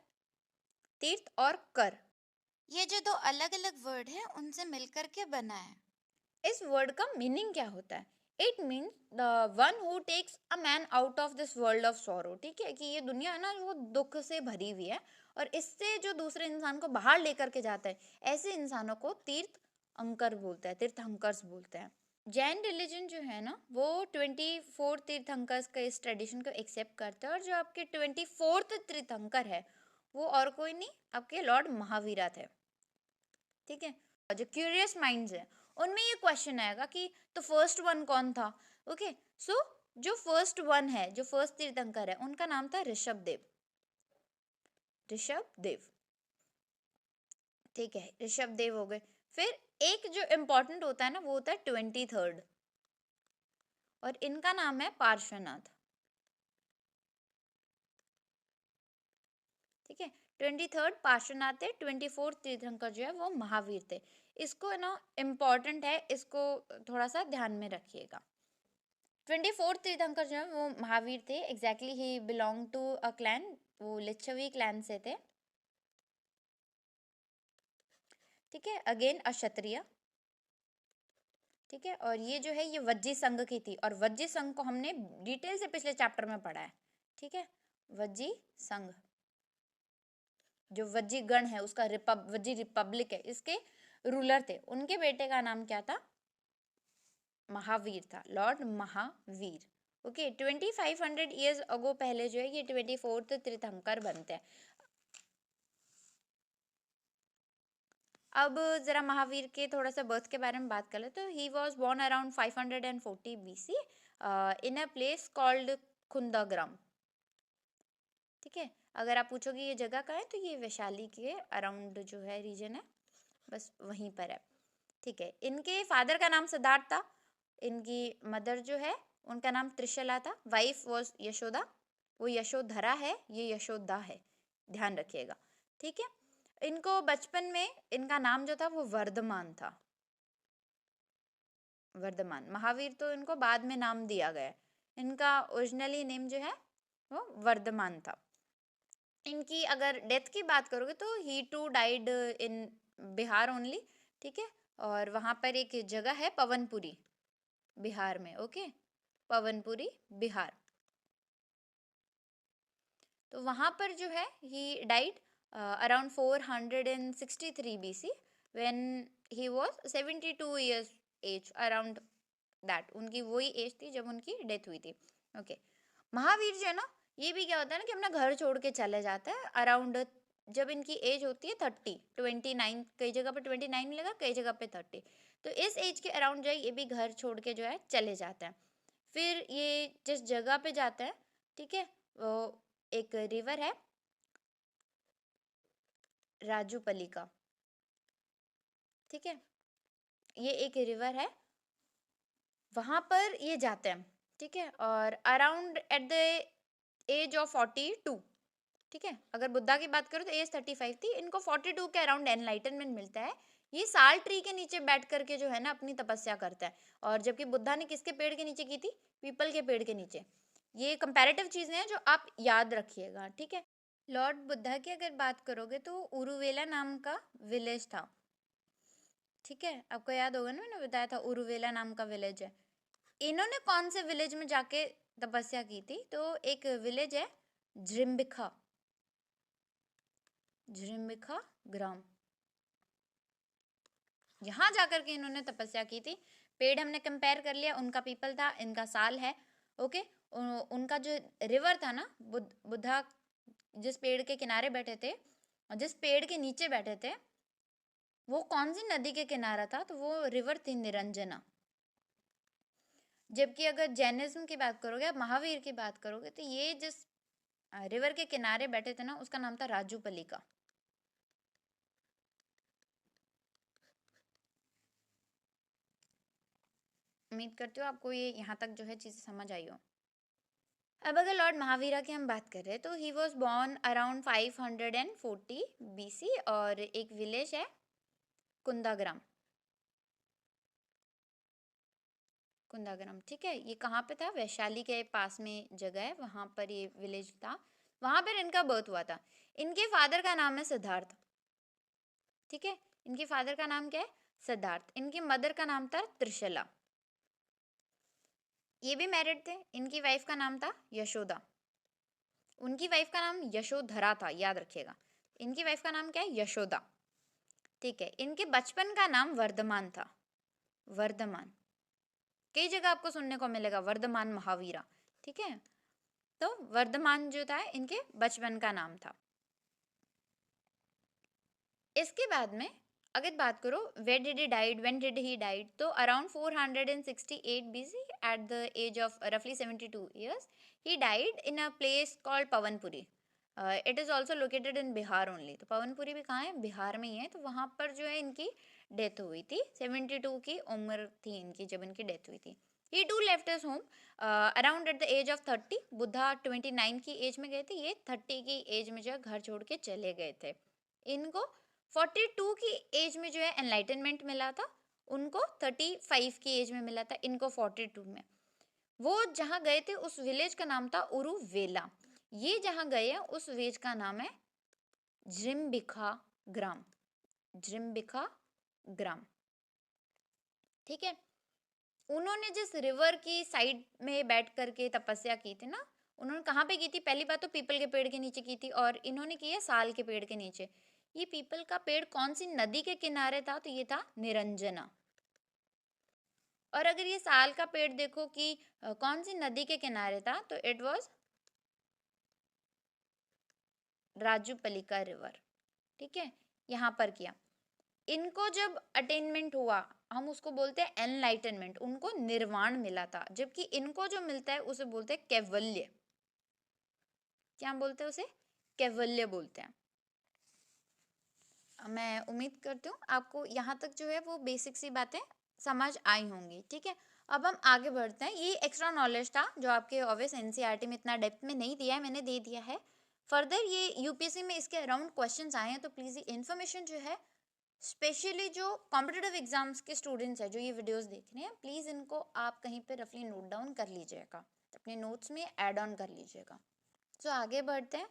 A: तीर्थ और कर, ये जो दो अलग अलग वर्ड है उनसे मिलकर के बना है। इस वर्ड का मीनिंग क्या होता है? It means the one who takes a man out of this world of sorrow, ठीक है, कि ये दुनिया है ना वो दुख से भरी हुई है, और इससे जो दूसरे इंसान को बाहर लेकर के जाता है, ऐसे इंसानों को तीर्थ अंकर बोलते हैं, तीर्थंकर्स बोलते हैं। जैन रिलीजन जो है ना वो 24 तीर्थंकर्स का इस ट्रेडिशन को एक्सेप्ट करते हैं, और जो आपके 24th तीर्थंकर है वो और कोई नहीं, आपके लॉर्ड महावीरा थे, ठीक है। और जो क्यूरियस माइंड्स है उनमें ये क्वेश्चन आएगा कि तो फर्स्ट वन कौन था? ओके, सो जो फर्स्ट वन है, जो फर्स्ट तीर्थंकर है, उनका नाम था ऋषभ देव। ऋषभ देव, ठीक है, ऋषभ देव हो गए। फिर एक जो इम्पोर्टेंट होता है ना वो होता है 23rd, और इनका नाम है पार्श्वनाथ, ठीक है। 23rd पार्श्वनाथ थे। 24th तीर्थंकर जो है वो महावीर थे। इसको ना इम्पोर्टेंट है, इसको थोड़ा सा ध्यान में रखिएगा। 24th तीर्थंकर जो है वो महावीर थे। Exactly he belong to a clan, वो लिच्छवी क्लैन से थे, ठीक है। अगेन अक्षत्रिय, ठीक है। और ये जो है ये वज्जी संघ की थी, और वज्जी संघ को हमने डिटेल से पिछले चैप्टर में पढ़ा है, ठीक है। वज्जी संघ, जो वज्जी गण है उसका वज्जी रिपब्लिक है, इसके रूलर थे। उनके बेटे का नाम क्या था? महावीर था, Lord Mahavir. Okay, 2500 years ago पहले जो है ये 24th तीर्थंकर बनते हैं। अब जरा महावीर के थोड़ा सा बर्थ के बारे में बात कर ले तो he was born around 540 BC in a place called Kundagrama, ठीक है। अगर आप पूछोगे ये जगह का है तो ये वैशाली के अराउंड जो है रीजन है, बस वहीं पर है, ठीक है। इनके फादर का नाम सिद्धार्थ था। इनकी मदर जो है उनका नाम त्रिशला था। वाइफ वॉज यशोदा, वो यशोधरा है, ये यशोदा है, ध्यान रखिएगा, ठीक है। इनको बचपन में इनका नाम जो था वो वर्धमान था, वर्धमान। महावीर तो इनको बाद में नाम दिया गया, इनका ओरिजिनली नेम जो है वो वर्धमान था। इनकी अगर डेथ की बात करोगे तो he too died in Bihar only, ठीक है। और वहाँ पर एक जगह है पवनपुरी, बिहार में, ओके, पवनपुरी बिहार। तो वहाँ पर जो है ही died around 463 BC when he was 72 years age, around that उनकी वही एज थी जब उनकी डेथ हुई थी। ओके, महावीर जो है ना, ये भी क्या होता है ना कि अपना घर छोड़ के चले जाता है अराउंड, जब इनकी एज होती है 29, कई जगह पे 29 मिलेगा, कई जगह पे 30, तो इस एज के अराउंड जो है ये भी घर छोड़ के जो है चले जाते हैं। फिर ये जिस जगह पे जाते हैं, ठीक है, वो एक रिवर है राजूपली का, ठीक है, ये एक रिवर है, वहां पर ये जाते हैं, ठीक है, और around at the age of 42, ठीक है, अगर बुद्धा की बात करो तो एज 35 थी, इनको 42 के अराउंड एनलाइटनमेंट मिलता है। ये साल ट्री के नीचे बैठ करके जो है ना अपनी तपस्या करता है, और जबकि बुद्धा ने किसके पेड़ के नीचे की थी? पीपल के पेड़ के नीचे। ये कंपैरेटिव चीजें हैं जो आप याद रखिएगा, ठीक है। लॉर्ड बुद्धा की अगर बात करोगे तो उरुवेला नाम का विलेज था, ठीक है, आपको याद होगा ना, मैंने बताया था उरुवेला नाम का विलेज है। इन्होंने कौन से विलेज में जाके तपस्या की थी? तो एक विलेज है जृम्बिखा, जृम्बिखा ग्राम, यहाँ जाकर के इन्होंने तपस्या की थी। पेड़ हमने कंपेयर कर लिया, उनका पीपल था, इनका साल है, ओके। उनका जो रिवर था ना, बुद्धा जिस पेड़ के किनारे बैठे थे और जिस पेड़ के नीचे बैठे थे, वो कौन सी नदी के किनारा था? तो वो रिवर थी निरंजना। जबकि अगर जैनिज्म की बात करोगे, आप महावीर की बात करोगे, तो ये जिस रिवर के किनारे बैठे थे ना, उसका नाम था राजूपली का। उम्मीद करती हूँ आपको ये यहाँ तक जो है चीज़ें समझ आई हो। अब अगर लॉर्ड महावीरा की हम बात कर रहे हैं तो he was born around 540 BC, और एक विलेज है कुंदाग्राम, कुंदाग्राम, ठीक है, ये कहाँ पे था? वैशाली के पास में जगह है, वहाँ पर ये विलेज था, वहाँ पर इनका बर्थ हुआ था। इनके फादर का नाम है सिद्धार्थ, ठीक है, इनके फादर का नाम क्या है? सिद्धार्थ। इनकी मदर का नाम था त्रिशला, ये भी मैरिड थे। इनकी वाइफ का नाम था यशोदा, उनकी वाइफ का नाम यशोधरा था, याद रखिएगा। इनकी वाइफ का नाम क्या है? यशोदा, ठीक है। इनके बचपन का नाम वर्धमान था, वर्धमान, कई जगह आपको सुनने को मिलेगा वर्धमान महावीरा, ठीक है, तो वर्धमान जो था इनके बचपन का नाम था। इसके बाद में अगर बात करो where did he died, when did he died, तो around 468 BC at the age of रफली 72 years he died in a place called Pawanpuri. It is also located in Bihar only. तो पवनपुरी भी कहाँ है? बिहार में ही है। तो वहाँ पर जो है इनकी डेथ हुई थी, 72 की उम्र थी इनकी जब इनकी डेथ हुई थी। He too left his home around at the age of 30। Buddha 29 की एज में गए थे, ये 30 की एज में जो है घर छोड़ के चले गए थे। इनको 42 की एज में जो है एनलाइटनमेंट मिला था, उनको 35 की एज में मिला था, इनको 42 में। वो जहाँ गए थे उस विलेज का नाम था उरुवेला। ये जहाँ गए हैं उस विलेज का नाम है जृम्बिखा ग्राम, जृम्बिखा ग्राम, ठीक है। उन्होंने जिस रिवर की साइड में बैठ करके तपस्या की थी ना, उन्होंने कहाँ पे की थी? पहली बात तो पीपल के पेड़ के नीचे की थी, और इन्होंने की है साल के पेड़ के नीचे। ये पीपल का पेड़ कौन सी नदी के किनारे था? तो ये था निरंजना। और अगर ये साल का पेड़ देखो कि कौन सी नदी के किनारे था, तो इट वाज राजूपलिका रिवर, ठीक है, यहाँ पर किया। इनको जब अटेनमेंट हुआ, हम उसको बोलते हैं एनलाइटनमेंट, उनको निर्वाण मिला था। जबकि इनको जो मिलता है उसे बोलते हैं कैवल्य। क्या बोलते हैं उसे? कैवल्य बोलते हैं। मैं उम्मीद करती हूँ आपको यहाँ तक जो है वो बेसिक सी बातें समझ आई होंगी, ठीक है। अब हम आगे बढ़ते हैं। ये एक्स्ट्रा नॉलेज था जो आपके ऑब्वियस एनसीईआरटी में इतना डेप्थ में नहीं दिया है, मैंने दे दिया है। फर्दर ये यूपीएससी में इसके अराउंड क्वेश्चंस आए हैं, तो प्लीज़ ये इन्फॉर्मेशन जो है स्पेशली जो कॉम्पिटिटिव एग्जाम्स के स्टूडेंट्स हैं जो ये वीडियोस देख रहे हैं, प्लीज़ इनको आप कहीं पे रफली नोट डाउन कर लीजिएगा, अपने नोट्स में ऐड ऑन कर लीजिएगा। तो आगे बढ़ते हैं।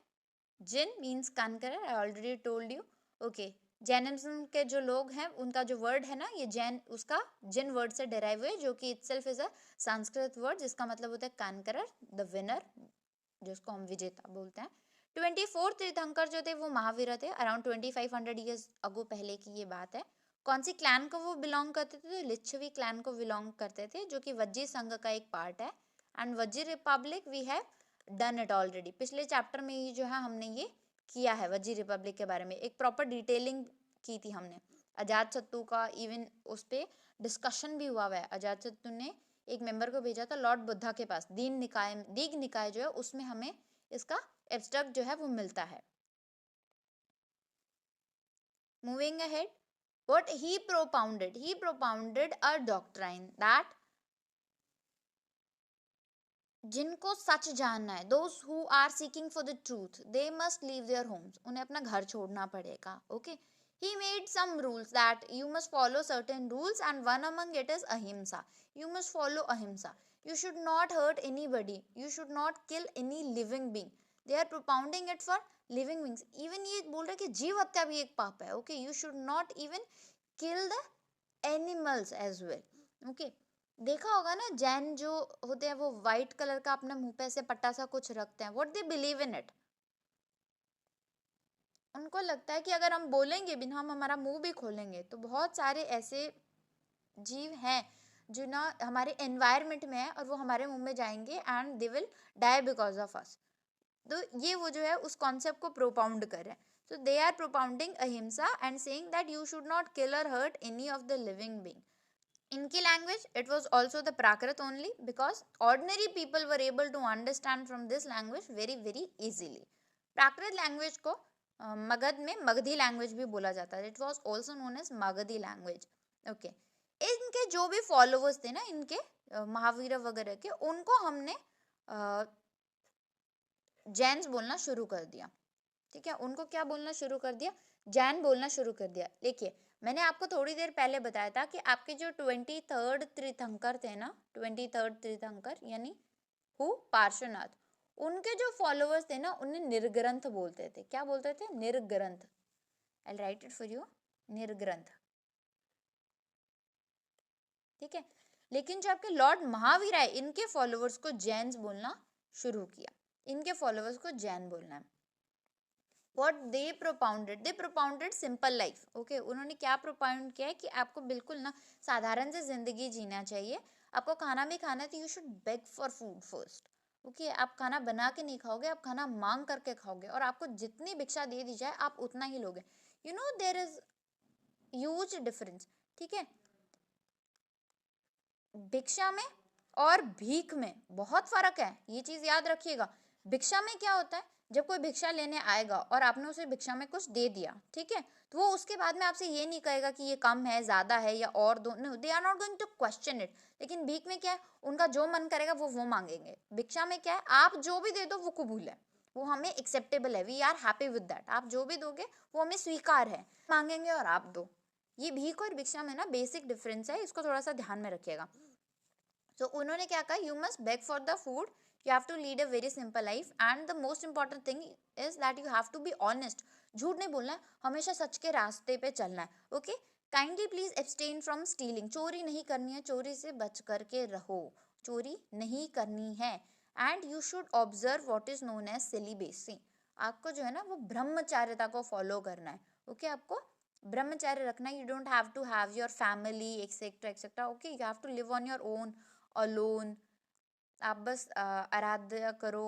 A: Jina means conqueror, I already told you, okay. Jainism के जो लोग हैं उनका जो वर्ड है ना, ये जैन, उसका जिन वर्ड से डेराइव हुए, जो कि itself is a Sanskrit word जिसका मतलब होता है कनकरर, द विनर, जिसको हम विजेता बोलते हैं, 24 तीर्थंकर जो थे वो महावीर थे, अराउंड 2500 ईयर्स अगो पहले की ये बात है। कौन सी क्लैन को वो बिलोंग करते थे? तो लिच्छवी क्लैन को बिलोंग करते थे, जो कि वज्जी संघ का एक पार्ट है। And Vajji republic we have done it already, पिछले चैप्टर में ही जो है हमने ये किया है वज्जी रिपब्लिक के बारे में, एक प्रॉपर डिटेलिंग की थी हमने। अजात शत्रु का इवन उस पर डिस्कशन भी हुआ है। अजात शत्रु ने एक मेंबर को भेजा था लॉर्ड बुद्धा के पास, दीग निकाय जो है उसमें हमें इसका एब्स्ट्रैक्ट जो है वो मिलता है। Moving ahead, what he propounded a doctrine that जिनको सच जानना है, those who are seeking for the truth, they must leave their homes, उन्हें अपना घर छोड़ना पड़ेगा। okay, he made some rules that you must follow certain rules, and one among it is ahimsa. You must follow ahimsa. You should not hurt anybody, you should not kill any living being. They are propounding it for living beings. even ये बोल रहे कि जीव हत्या भी एक पाप है। okay, you should not even kill the animals as well. okay, देखा होगा ना, जैन जो होते हैं वो व्हाइट कलर का अपने मुंह पे ऐसे पट्टा सा कुछ रखते हैं। What they believe in it, उनको लगता है कि अगर हम बोलेंगे भी ना, हम हमारा मुंह भी खोलेंगे, तो बहुत सारे ऐसे जीव हैं जो ना हमारे एनवायरमेंट में है और वो हमारे मुंह में जाएंगे and they will die because of us. तो ये वो जो है उस कॉन्सेप्ट को प्रोपाउंड कर रहे हैं। सो they are propounding ahimsa and saying that you should not kill और hurt any of the living being. Inki language, it was also the Prakrit only, because ordinary people were able to understand from this language very easily. Prakrit language को मगध में मगधी लैंग्वेज भी बोला जाता है. It was also known as Magadhi language. Okay, इनके जो भी फॉलोवर्स थे ना, इनके महावीर वगैरह के, उनको हमने जैन्स बोलना शुरू कर दिया. ठीक है, उनको क्या बोलना शुरू कर दिया? जैन बोलना शुरू कर दिया. देखिए, मैंने आपको थोड़ी देर पहले बताया था कि आपके जो 23rd तीर्थंकर थे ना, 23rd तीर्थंकर यानी हु, पार्श्वनाथ, उनके जो फॉलोअर्स थे ना, उन्हें निर्ग्रंथ बोलते थे. क्या बोलते थे? निर्ग्रंथ. आई राइट इट फॉर यू, निर्ग्रंथ. ठीक है, लेकिन जो आपके लॉर्ड महावीर है, इनके फॉलोअर्स को जैन्स बोलना शुरू किया. इनके फॉलोअर्स को जैन बोलना है. What they propounded simple life. okay, उन्होंने क्या प्रोपाउंड किया है कि आपको बिल्कुल ना साधारण से जिंदगी जीना चाहिए. आपको खाना भी खाना है तो you should bag for food first. Okay, आप खाना बना के नहीं खाओगे, आप खाना मांग करके खाओगे, और आपको जितनी भिक्षा दे दी जाए आप उतना ही लोगे. You know there is huge difference. ठीक है, भिक्षा में और भीख में बहुत फर्क है, ये चीज याद रखिएगा. भिक्षा में क्या होता है, जब कोई भिक्षा लेने आएगा और आपने उसे भिक्षा में कुछ दे दिया, ठीक है, तो वो उसके बाद में आपसे ये नहीं कहेगा कि ये कम है, ज्यादा है, या और दो. No, they are not going to question it. लेकिन भीख में क्या है, उनका जो मन करेगा वो मांगेंगे. भिक्षा में क्या है, आप जो भी दे दो वो कबूल है, वो हमें एक्सेप्टेबल है, we are happy with that. आप जो भी दोगे वो हमें स्वीकार है, मांगेंगे और आप दो. ये भीख और भिक्षा में ना बेसिक डिफरेंस है, इसको थोड़ा सा ध्यान में रखिएगा. तो उन्होंने क्या कहा, you must bag for the food, you have to lead a very simple life, and the most important thing is that you have to be honest. झूठ नहीं बोलना है, हमेशा सच के रास्ते पे चलना है. Okay, kindly please abstain from stealing. चोरी नहीं करनी है, चोरी से बच करके रहो, चोरी नहीं करनी है. And you should observe what is known as celibacy. आपको जो है ना वो ब्रह्मचार्यता को फॉलो करना है. ओके, आपको ब्रह्मचार्य रखना है. You don't have to have your family etcetera etcetera. Okay, you have to live on your own alone. आप बस आराध्य करो,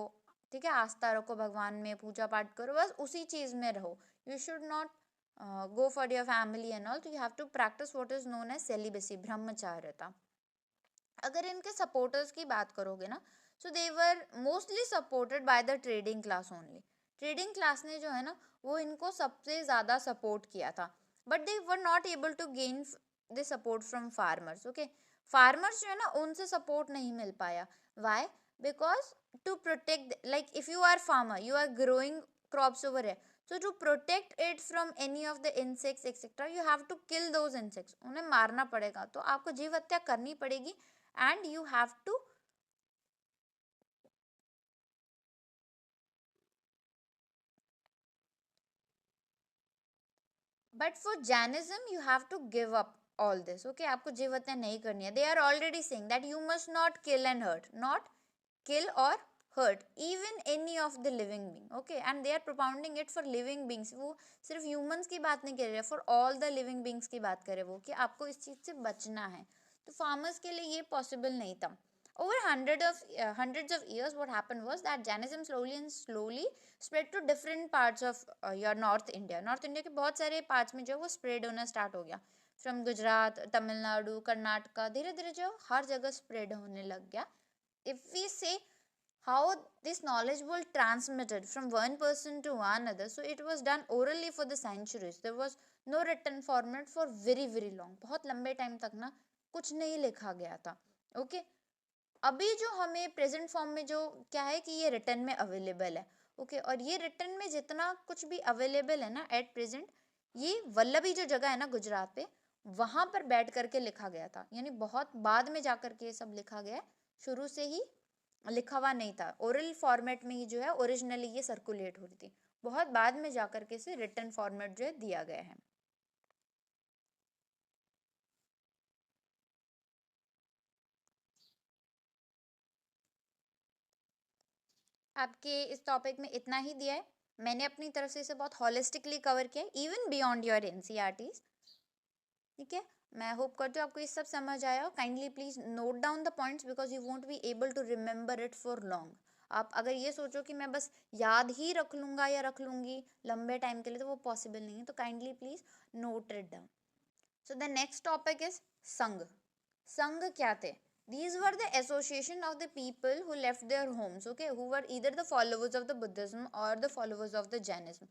A: ठीक है, आस्था रखो भगवान में, पूजा पाठ करो, बस उसी चीज में रहो. You should not go for your family and all. तो you have to practice what is known as celibacy, brahmacharyata. अगर इनके सपोर्टर्स की बात करोगे ना, so they were mostly supported by the trading class only. Trading class ने जो है ना वो इनको सबसे ज्यादा सपोर्ट किया था. But they were not able to gain the support from farmers. Okay, farmers जो है ना उनसे सपोर्ट नहीं मिल पाया. Why? Because to protect, like if you are farmer, you are growing crops over here, so to protect it from any of the insects etc, you have to kill those insects. उन्हें मारना पड़ेगा, तो आपको जीव हत्या करनी पड़ेगी. and you have to but for Jainism you have to give up all this. okay, आपको जीव हत्या नहीं करनी है. they are already saying that you must not kill and hurt, not kill or hurt even any of the living being. Okay, and they are propounding it for living beings. वो सिर्फ humans की बात नहीं कर रहे, for all the living beings की बात कर रहे वो, कि आपको इस चीज से बचना है. तो farmers के लिए ये possible नहीं था. Over hundreds of years, what happened was that Jainism slowly spread to different parts of your North India. North India के बहुत सारे parts में जो वो spread होना start हो गया. From Gujarat, Tamil Nadu, Karnataka, धीरे धीरे जो हर जगह spread होने लग गया. If we say how this knowledge was transmitted from one person to another, so it was done orally for the centuries. There was no written format for very long. बहुत लंबे टाइम तक ना कुछ नहीं लिखा गया था. ओके, अभी जो हमें प्रेजेंट फॉर्म में जो क्या है कि ये रिटर्न में अवेलेबल है. ओके, और ये रिटर्न में जितना कुछ भी अवेलेबल है ना एट प्रेजेंट, ये वल्लभी जो जगह है ना गुजरात पे, वहां पर बैठ करके लिखा गया था. यानी बहुत बाद में जाकर के ये सब लिखा गया है, शुरू से ही लिखा हुआ नहीं था. ओरल फॉर्मेट में ही जो है ओरिजिनली ये सर्कुलेट हो रही थी. बहुत बाद में जाकर के इसे रिटन फॉर्मेट जो है दिया गया है. आपके इस टॉपिक में इतना ही दिया है. मैंने अपनी तरफ से इसे बहुत हॉलिस्टिकली कवर किया, इवन बियॉन्ड योर एनसीईआरटीज. ठीक है, मैं होप करती हूँ आपको ये सब समझ आया हो. Kindly please note down the points because you won't be able to remember it for long. आप अगर ये सोचो कि मैं बस याद ही रख लूँगा या रख लूँगी लंबे टाइम के लिए, तो वो पॉसिबल नहीं है. तो kindly please note it down. So the next topic is संघ. संघ क्या थे? These were the association of the people who left their homes, okay, who were either the followers of the Buddhism or the followers of the Jainism.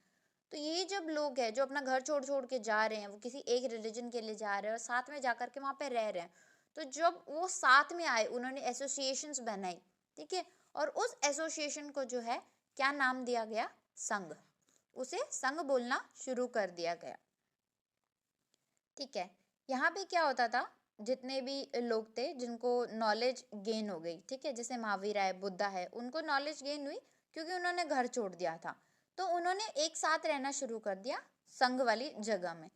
A: तो ये जब लोग हैं जो अपना घर छोड़ छोड़ के जा रहे हैं, वो किसी एक रिलीजन के लिए जा रहे हैं और साथ में जाकर के वहाँ पे रह रहे हैं, तो जब वो साथ में आए उन्होंने एसोसिएशंस बनाई. ठीक है, और उस एसोसिएशन को जो है क्या नाम दिया गया? संघ. उसे संघ बोलना शुरू कर दिया गया. ठीक है, यहाँ पे क्या होता था, जितने भी लोग थे जिनको नॉलेज गेन हो गई, ठीक है, जैसे महावीर है, बुद्धा है, उनको नॉलेज गेन हुई क्योंकि उन्होंने घर छोड़ दिया था. तो उन्होंने एक साथ रहना शुरू कर दिया संघ वाली जगह में.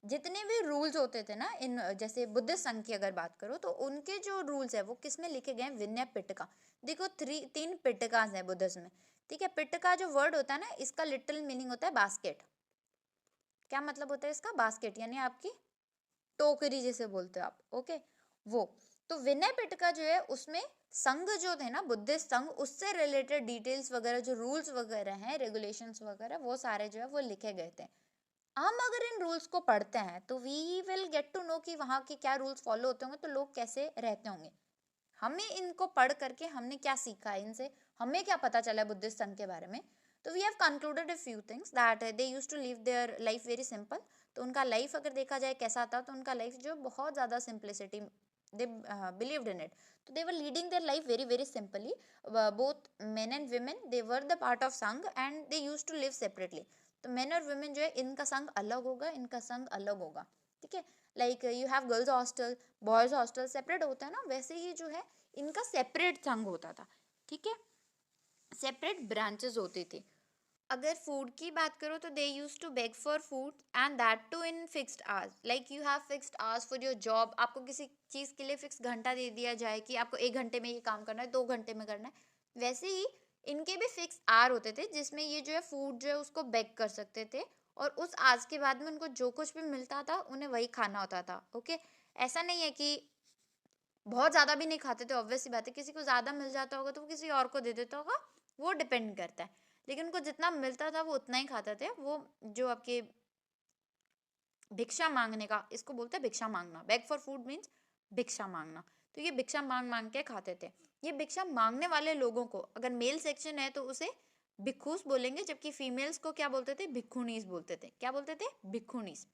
A: जितने भी रूल्स होते थे ना इन, जैसे बुद्धिस्ट संघ की अगर बात करो तो उनके जो रूल्स है वो किस में लिखे गए? विनय पिटका. देखो तीन पिटकास है बुद्धिज्म में. ठीक है, पिटका जो वर्ड होता है ना, इसका लिटरल मीनिंग होता है बास्केट. क्या मतलब होता है इसका? बास्केट, यानी आपकी टोकरी जैसे बोलते हो आप. ओके, वो तो विनय पिटका जो है उसमें संघ जो थे ना, बुद्धिस्ट संघ, उससे रिलेटेड डिटेल्स वगैरह, जो रूल्स वगैरह हैं, रेगुलेशंस वगैरह, वो सारे जो है वो लिखे गए थे. हम अगर इन रूल्स को पढ़ते हैं तो we will get to know कि वहाँ के क्या रूल्स फॉलो होते होंगे, तो लोग कैसे रहते होंगे. हमें इनको पढ़ करके हमने क्या सीखा है इनसे, हमें क्या पता चला है बुद्धिस्ट संघ के बारे में. तो we have concluded a few things that they used to live their life very simple. तो उनका लाइफ अगर देखा जाए कैसा था, तो उनका लाइफ जो बहुत ज़्यादा simplicity, they believed in it. तो they were leading their life very simply. Both men and women, they were the part of Sangha and they used to live separately. तो मेन और वुमेन जो है, इनका संघ अलग होगा, इनका संघ अलग होगा. ठीक है, like you have girls hostel, boys hostel separate होता है ना, वैसे ही जो है इनका सेपरेट संघ होता था. ठीक है, सेपरेट ब्रांचेस होती थी. अगर फूड की बात करो तो they use to beg for food and that too in fixed hours. Like you have fixed hours for your job. आपको किसी चीज़ के लिए फिक्स घंटा दे दिया जाए कि आपको 1 घंटे में ये काम करना है, 2 घंटे में करना है. वैसे ही इनके भी फिक्स आवर होते थे जिसमें ये जो है फूड जो है उसको बेक कर सकते थे, और उस आज के बाद में उनको जो कुछ भी मिलता था उन्हें वही खाना होता था. ओके, ऐसा नहीं है कि बहुत ज़्यादा भी नहीं खाते थे. ऑब्वियस सी बात है, किसी को ज़्यादा मिल जाता होगा तो वो किसी और को दे देता होगा, वो डिपेंड करता है. लेकिन उनको जितना मिलता था वो उतना ही खाते थे. वो जो आपके भिक्षा मांगने का, इसको बोलते हैं भिक्षा मांगना. बेग फॉर फूड मीन्स भिक्षा मांगना. तो ये भिक्षा मांग मांग के खाते थे. ये भिक्षा मांगने वाले लोगों को, अगर मेल सेक्शन है तो उसे भिक्षुस बोलेंगे, जबकि फीमेल्स को क्या बोलते थे? भिक्षुनीस बोलते थे. क्या बोलते थे? भिक्षुनीस.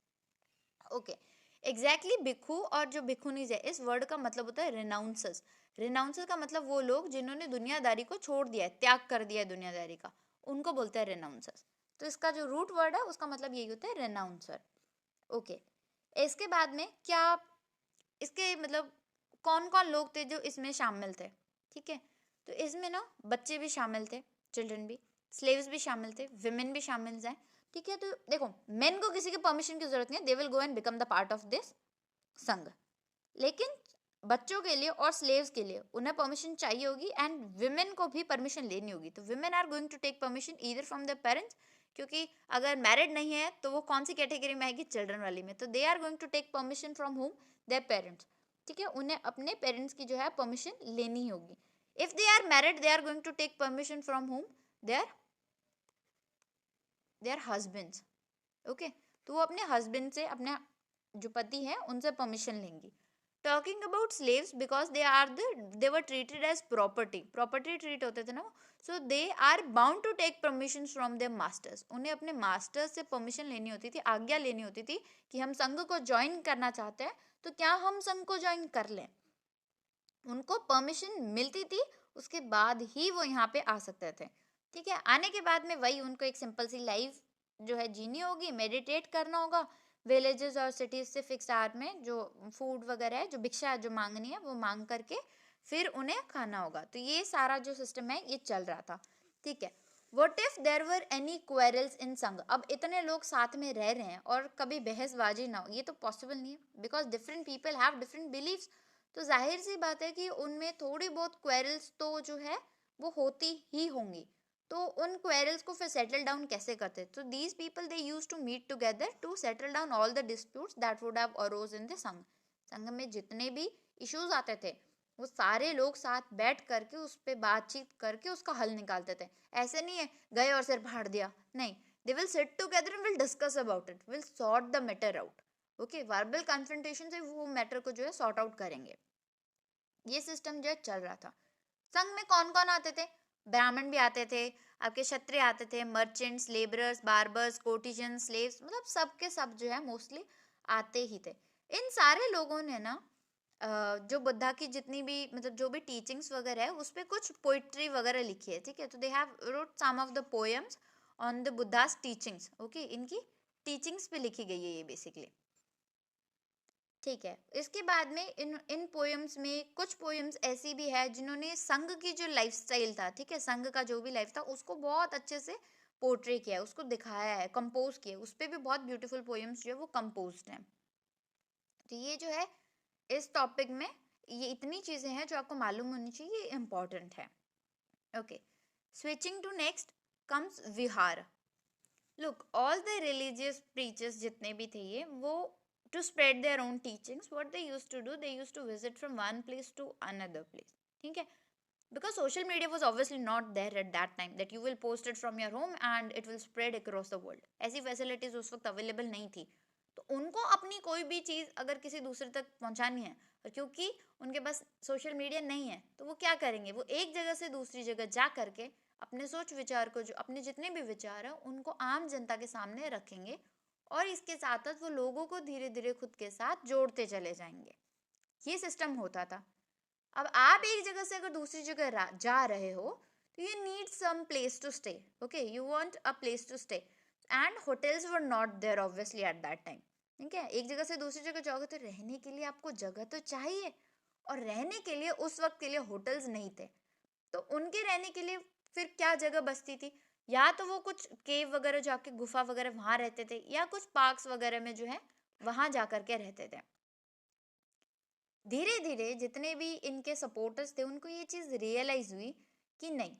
A: ओके, एग्जैक्टली भिक्षु और जो भिक्षुनीस है, इस वर्ड का मतलब होता है रिनाउंसर्स. रिनाउंसर का मतलब वो लोग जिन्होंने दुनियादारी को छोड़ दिया है, त्याग कर दिया है दुनियादारी का, उनको बोलते हैं रिनाउंसर्स. तो इसका जो रूट वर्ड है उसका मतलब यही होता है, रिनाउंसर. ओके, इसके बाद में क्या, इसके मतलब कौन कौन लोग थे जो इसमें शामिल थे? ठीक है, तो इसमें ना बच्चे भी शामिल थे, चिल्ड्रन भी, स्लेव्स भी शामिल थे, विमेन भी शामिल हैं. ठीक है, तो देखो मेन को किसी के परमिशन की जरूरत नहीं है, they will go and become the part of this संघ. लेकिन बच्चों के लिए और स्लेव्स के लिए उन्हें परमिशन चाहिए होगी, एंड विमेन को भी परमिशन लेनी होगी। तो women are going to take permission either from their parents, क्योंकि अगर मैरिड नहीं है तो वो कौन सी कैटेगरी में आएगी, चिल्ड्रन वाली में। तो they are going to take permission from home, their parents. ठीक है, उन्हें अपने पेरेंट्स की जो है परमिशन लेनी होगी। If they are married they are going to take permission from home, their husbands. Okay, तो वो अपने हस्बैंड से, अपने जो पति है उनसे परमिशन लेंगी। Talking about slaves, because they were treated as property treat होते थे ना, so they are bound to take permission from their masters. उन्हें अपने मास्टर्स से परमिशन लेनी होती थी, आज्ञा लेनी होती थी कि हम संघ को ज्वाइन करना चाहते हैं, तो क्या हम संघ को ज्वाइन कर लें। उनको परमिशन मिलती थी, उसके बाद ही वो यहाँ पे आ सकते थे। ठीक है, आने के बाद में वही उनको एक सिंपल सी लाइफ जो है जीनी होगी, मेडिटेट करना होगा, विलेजेस और सिटीज से फिक्स आवर में जो फूड वगैरह है, जो भिक्षा जो मांगनी है वो मांग करके फिर उन्हें खाना होगा। तो ये सारा जो सिस्टम है ये चल रहा था। ठीक है, what if there were any quarrels in Sangha. अब इतने लोग साथ में रह रहे हैं और कभी बहसबाजी ना हो, ये तो पॉसिबल नहीं है, because different people have different believes. तो जाहिर सी बात है कि उनमें थोड़ी बहुत क्वेरल्स तो जो है वो होती ही होंगी। तो उन क्वेरल्स को फिर सेटल डाउन कैसे करते? तो these people they use to meet together to settle down all the disputes that would have arose in the Sangh. संघ में जितने भी इश्यूज आते थे वो सारे लोग साथ बैठ करके उस पर बातचीत करके उसका हल निकालते थे। ऐसे नहीं है गए और सिर फाड़ दिया, नहीं, they will sit together and will discuss about it, will sort the matter out. Okay, verbal confrontation से वो मैटर को जो है सॉर्ट आउट करेंगे। ये सिस्टम जो है चल रहा था। संघ में कौन कौन आते थे? ब्राह्मण भी आते थे, आपके क्षत्रिय आते थे, मर्चेंट्स, लेबरर्स, बार्बर्स, कोटिशियंस, स्लेव्स, मतलब सबके सब जो है मोस्टली आते ही थे। इन सारे लोगों ने ना जो बुद्धा की जितनी भी मतलब जो भी टीचिंग्स वगैरह है उस पर कुछ पोइट्री वगैरह लिखी है। ठीक है, तो they have wrote some of the poems on the Buddha's teachings. Okay, इनकी टीचिंग्स पे लिखी गई है ये बेसिकली। ठीक है, इसके बाद में इन इन पोएम्स में कुछ पोएम्स ऐसी भी है जिन्होंने संघ की जो लाइफस्टाइल था, ठीक है, संघ का जो भी लाइफ था उसको बहुत अच्छे से पोर्ट्रे किया है, उसको दिखाया है, कंपोज किया है। उस पर भी बहुत ब्यूटीफुल पोएम्स जो है वो कंपोज हैं। तो ये जो है इस टॉपिक में ये इतनी चीजें हैं जो आपको मालूम होनी चाहिए, ये इम्पोर्टेंट है। Okay, switching to next comes vihar. Look, all the religious preachers जितने भी थे ये, वो to spread their own teachings, what they used to do, they used to visit from one place to another place. ठीक है, because social media was obviously not there at that time that you will post it from your home and it will spread across the world. ऐसी facilities उस वक्त अवेलेबल नहीं थी। तो उनको अपनी कोई भी चीज़ अगर किसी दूसरे तक पहुंचानी है, और क्योंकि उनके पास सोशल मीडिया नहीं है, तो वो क्या करेंगे, वो एक जगह से दूसरी जगह जा करके अपने सोच विचार को, जो अपने जितने भी विचार हैं उनको आम जनता के सामने रखेंगे, और इसके साथ साथ वो लोगों को धीरे धीरे खुद के साथ जोड़ते चले जाएंगे। ये सिस्टम होता था। अब आप एक जगह से अगर दूसरी जगह जा रहे हो तो you need some place to stay. Okay, you want a place to stay, and hotels were not there obviously at that time. ठीक है, एक जगह से दूसरी जगह जाओगे तो रहने के लिए आपको जगह तो चाहिए, और रहने के लिए उस वक्त के लिए होटल्स नहीं थे। तो उनके रहने के लिए फिर क्या जगह बचती थी? या तो वो कुछ केव वगैरह जाके गुफा वगैरह वहां रहते थे, या कुछ पार्क्स वगैरह में जो है वहां जा करके रहते थे। धीरे धीरे जितने भी इनके सपोर्टर्स थे उनको ये चीज रियलाइज हुई कि नहीं,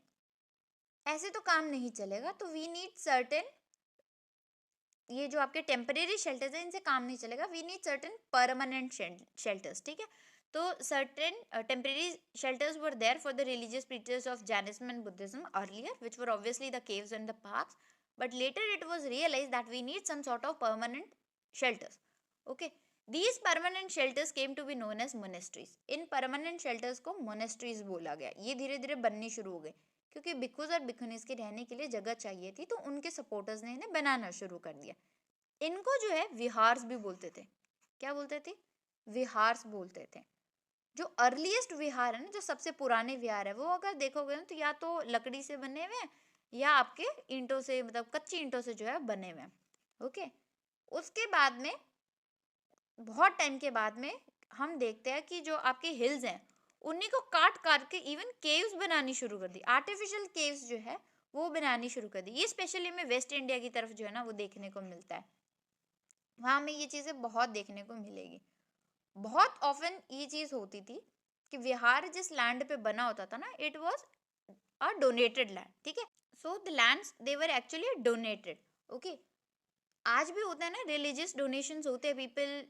A: ऐसे तो काम नहीं चलेगा, तो वी नीड सर्टेन, ये जो आपके टेम्परेरी शेल्टर्स है इनसे काम नहीं चलेगा, we need certain permanent shelters. ठीक है, तो certain temporary shelters were there for the religious preachers of Jainism and Buddhism earlier, which were obviously the caves and the parks, but later it was realized that we need some sort of permanent shelters. Okay, these permanent shelters came to be known as monasteries. In permanent shelters को monasteries बोला गया। ये धीरे धीरे बननी शुरू हो गए, क्योंकि भिक्षुज और भिक्षुनीज के रहने के लिए जगह चाहिए थी, तो उनके सपोर्टर्स ने इन्हें बनाना शुरू कर दिया। इनको जो है विहार्स भी बोलते थे। क्या बोलते थे? विहार्स बोलते थे। जो अर्लीस्ट विहार है ना, जो सबसे पुराने विहार है, वो अगर देखोगे ना तो या तो लकड़ी से बने हुए हैं या आपके ईंटों से, मतलब कच्ची ईंटों से जो है बने हुए हैं। ओके, उसके बाद में बहुत टाइम के बाद में हम देखते हैं कि जो आपके हिल्स हैं उन्हीं को काट काट के इवन केव्स बनानी शुरू कर दी, आर्टिफिशियल केव्स जो है वो बनानी शुरू कर दी। ये स्पेशली में वेस्ट इंडिया की तरफ जो है ना वो देखने को मिलता है, वहां में ये चीजें बहुत देखने को मिलेगी। बहुत ऑफन ये चीज होती थी कि विहार जिस लैंड पे बना होता था ना, it was a donated land, ठीक है। So the lands they were actually donated, okay. आज भी होता है ना, रिलीजियस डोनेशंस होते हैं, people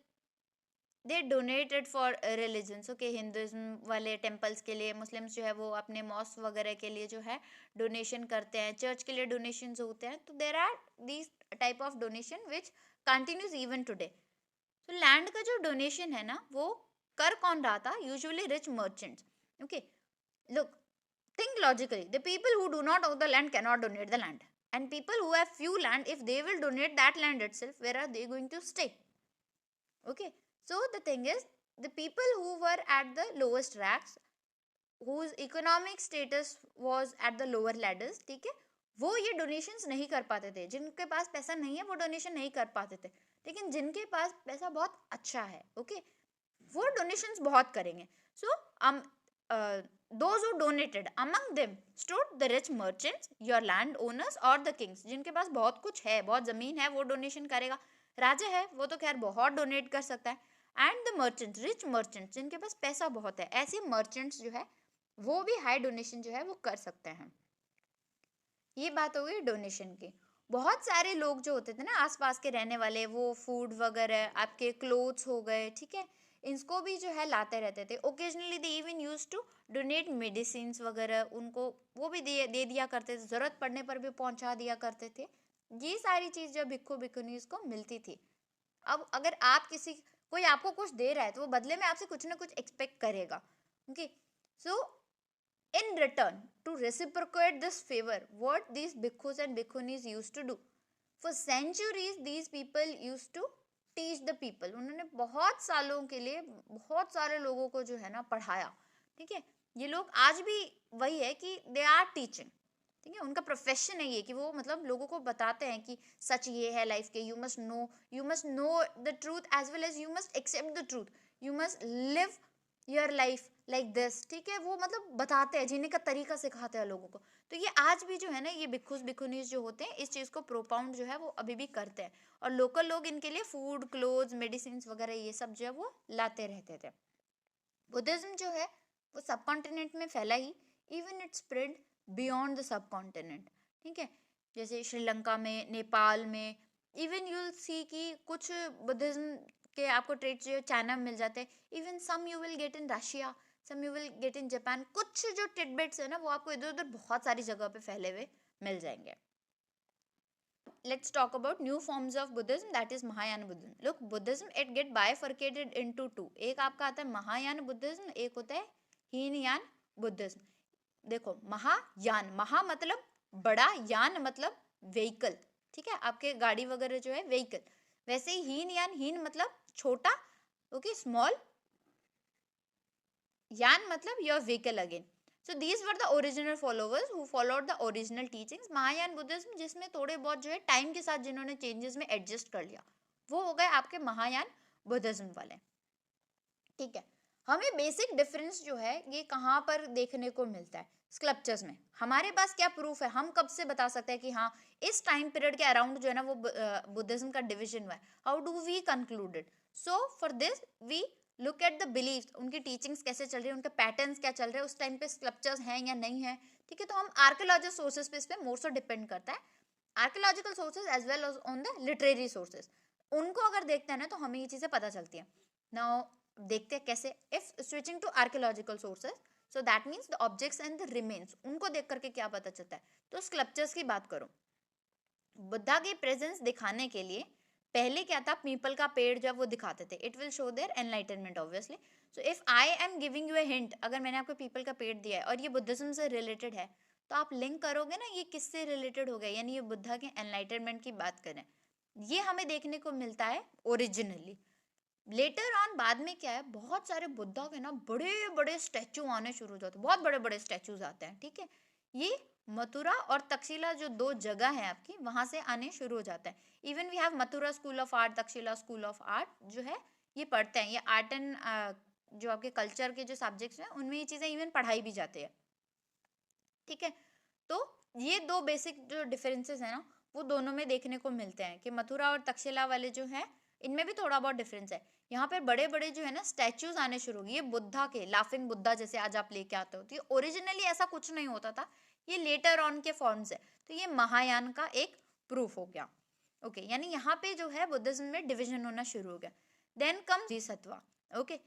A: they donated for religions, okay. Hinduism वाले टेम्पल्स के लिए, मुस्लिम्स जो है वो अपने मॉस्क वगैरह के लिए जो है डोनेशन करते हैं, चर्च के लिए डोनेशंस होते हैं। तो there are these type of donation which continues even today. तो लैंड का जो डोनेशन है ना, वो कर कौन रहा था? Usually rich merchants, okay. Look, think logically. The people who do not own the land cannot donate the land. And people who have few land, if they will donate that land itself, where are they going to stay? Okay. So the thing is, the people who were at the lowest ranks, whose economic status was at the lower ladders, ठीक है, वो ये डोनेशंस नहीं कर पाते थे। जिनके पास पैसा नहीं है वो डोनेशन नहीं कर पाते थे। लेकिन जिनके पास पैसा बहुत अच्छा है, ओके, वो डोनेशंस बहुत करेंगे। सो those who donated among them stood the rich merchants, your land owners or the kings। जिनके पास बहुत कुछ है, बहुत जमीन है, वो डोनेशन करेगा। राजा है वो तो खैर बहुत डोनेट कर सकता है। And the merchants, rich merchants, जिनके पास पैसा बहुत है, ऐसे मर्चेंट्स जो है वो भी हाई डोनेशन जो है वो कर सकते हैं। ये बात हो गई डोनेशन की। बहुत सारे लोग जो होते थे ना आसपास के रहने वाले, वो फूड वगैरह, आपके क्लोथ्स हो गए, ठीक है, इनको भी जो है लाते रहते थे। Occasionally they even use to donate medicine वगैरह, उनको वो भी दे दिया करते थे, ज़रूरत पड़ने पर भी पहुंचा दिया करते थे। ये सारी चीज़ जब भिक्खु भिक्खुनीज को मिलती थी। अब अगर आप किसी, कोई आपको कुछ दे रहा है तो वो बदले में आपसे कुछ ना कुछ एक्सपेक्ट करेगा, okay. So in return, to reciprocate this favor, what these bhikkhus and bhikkhunis used to do, for centuries these people used to teach the people। उन्होंने बहुत सालों के लिए बहुत सारे लोगों को जो है ना पढ़ाया, ठीक है। ये लोग आज भी वही है कि दे आर टीचिंग, ठीक है। उनका प्रोफेशन है ये कि वो मतलब लोगों को बताते हैं कि सच ये है लाइफ के, you must know the truth as well as you must accept the truth, you must live your life like this, ठीक है। वो मतलब बताते हैं, जीने का तरीका सिखाते हैं लोगों को। तो ये आज भी जो है ना, ये भिक्खुस भिक्खुनीस जो होते हैं, इस चीज़ को प्रोपाउंड जो है वो अभी भी करते हैं। और लोकल लोग इनके लिए फूड, क्लोथ्स, मेडिसिन वगैरह ये सब जो है वो लाते रहते थे। बुद्धिज्म जो है वो सब कॉन्टिनेंट में फैला ही, even it spread beyond the subcontinent, ठीक है। जैसे श्रीलंका में, नेपाल में, इवन यू विल सी कि कुछ बुद्धिज्म के आपको ट्रेड्स जो चाइना में मिल जाते हैं। Even some you will get in Russia, some you will get in Japan. कुछ जो टिडबिट्स है ना वो आपको इधर उधर बहुत सारी जगह पे फैले हुए मिल जाएंगे। Let's talk about new forms of Buddhism, that is Mahayana Buddhism. Look, Buddhism it get bifurcated into two. एक आपका आता है महायान बुद्धिज्म, एक होता है हीनयान बुद्धिज्म। देखो, महायान, महा मतलब बड़ा, यान मतलब व्हीकल, ठीक है, आपके गाड़ी वगैरह जो है व्हीकल। वैसे ही हीनयान, हीन मतलब छोटा, ओके, स्मॉल, यान मतलब your vehicle again. So these were the original followers who followed the original teachings. Mahayana Buddhism जिसमें थोड़े बहुत जो है टाइम के साथ जिन्होंने चेंजेस में एडजस्ट कर लिया, वो हो गए आपके महायान बुद्धिज्म वाले, ठीक है। हमें बेसिक डिफरेंस जो है ये कहाँ पर देखने को मिलता है? स्कल्पचर्स में। हमारे पास क्या प्रूफ है? हम कब से बता सकते हैं कि हाँ इस टाइम पीरियड के अराउंड जो है ना वो बुद्धिज्म का डिविजन हुआ है? How do we concluded? So for this we look at the believes, उनकी टीचिंग्स कैसे चल रही है, उनके पैटर्न्स क्या चल रहे हैं, उस टाइम पे स्कल्पचर्स हैं या नहीं है, ठीक है। तो हम आर्कियोलॉजिकल सोर्सेज पे इस पे मोर सो डिपेंड करता है, archaeological sources as well as on the literary sources. उनको अगर देखते हैं ना तो हमें ये चीज़ें पता चलती हैं। नाउ देखते हैं कैसे। If switching to archaeological sources, so that means the objects and the remains, उनको देख करके क्या पता चलता है? तो स्कल्पचर्स की बात करो, बुद्धा की प्रेजेंस दिखाने के लिए पहले क्या था? पीपल का पेड़ जब वो दिखाते थे, it will show their enlightenment obviously. So if I am giving U a hint, अगर मैंने आपको पीपल का पेड़ दिया है और ये बुद्धिज्म से रिलेटेड है, तो आप लिंक करोगे ना ये किससे रिलेटेड हो गया, यानी ये बुद्धा के एनलाइटनमेंट की बात करें। ये हमें देखने को मिलता है ओरिजिनली। लेटर ऑन बाद में क्या है, बहुत सारे बुद्धा के ना बड़े बड़े स्टैचू आने शुरू हो जाते हैं, बहुत बड़े बड़े स्टैचूज आते हैं, ठीक है। ये मथुरा और तक्षशिला जो दो जगह है आपकी, वहां से आने शुरू हो जाता है। Even we have Mathura school of art, Takshashila school of art जो है ये पढ़ते हैं, ये आर्ट एंड जो आपके कल्चर के जो सब्जेक्ट्स हैं उनमें ये चीज़ें इवन पढ़ाई भी जाती है, ठीक है। तो ये दो बेसिक जो डिफरेंसेस है ना वो दोनों में देखने को मिलते हैं कि मथुरा और तक्षशिला वाले जो हैं इनमें भी थोड़ा बहुत डिफरेंस है। यहाँ पर बड़े बड़े जो है ना स्टैचूज आने शुरू हो गए, ये बुद्धा के, लाफिंग बुद्धा जैसे आज आप लेके आते हो, तो ये ओरिजिनली ऐसा कुछ नहीं होता था, ये लेटर ऑन के फॉर्म्स है। तो ये महायान का एक प्रूफ हो गया। ओके, यानी यहाँ पे जो है बुद्धिज्म में डिवीजन होना शुरू हो गया। Then come Bodhisattva. Okay,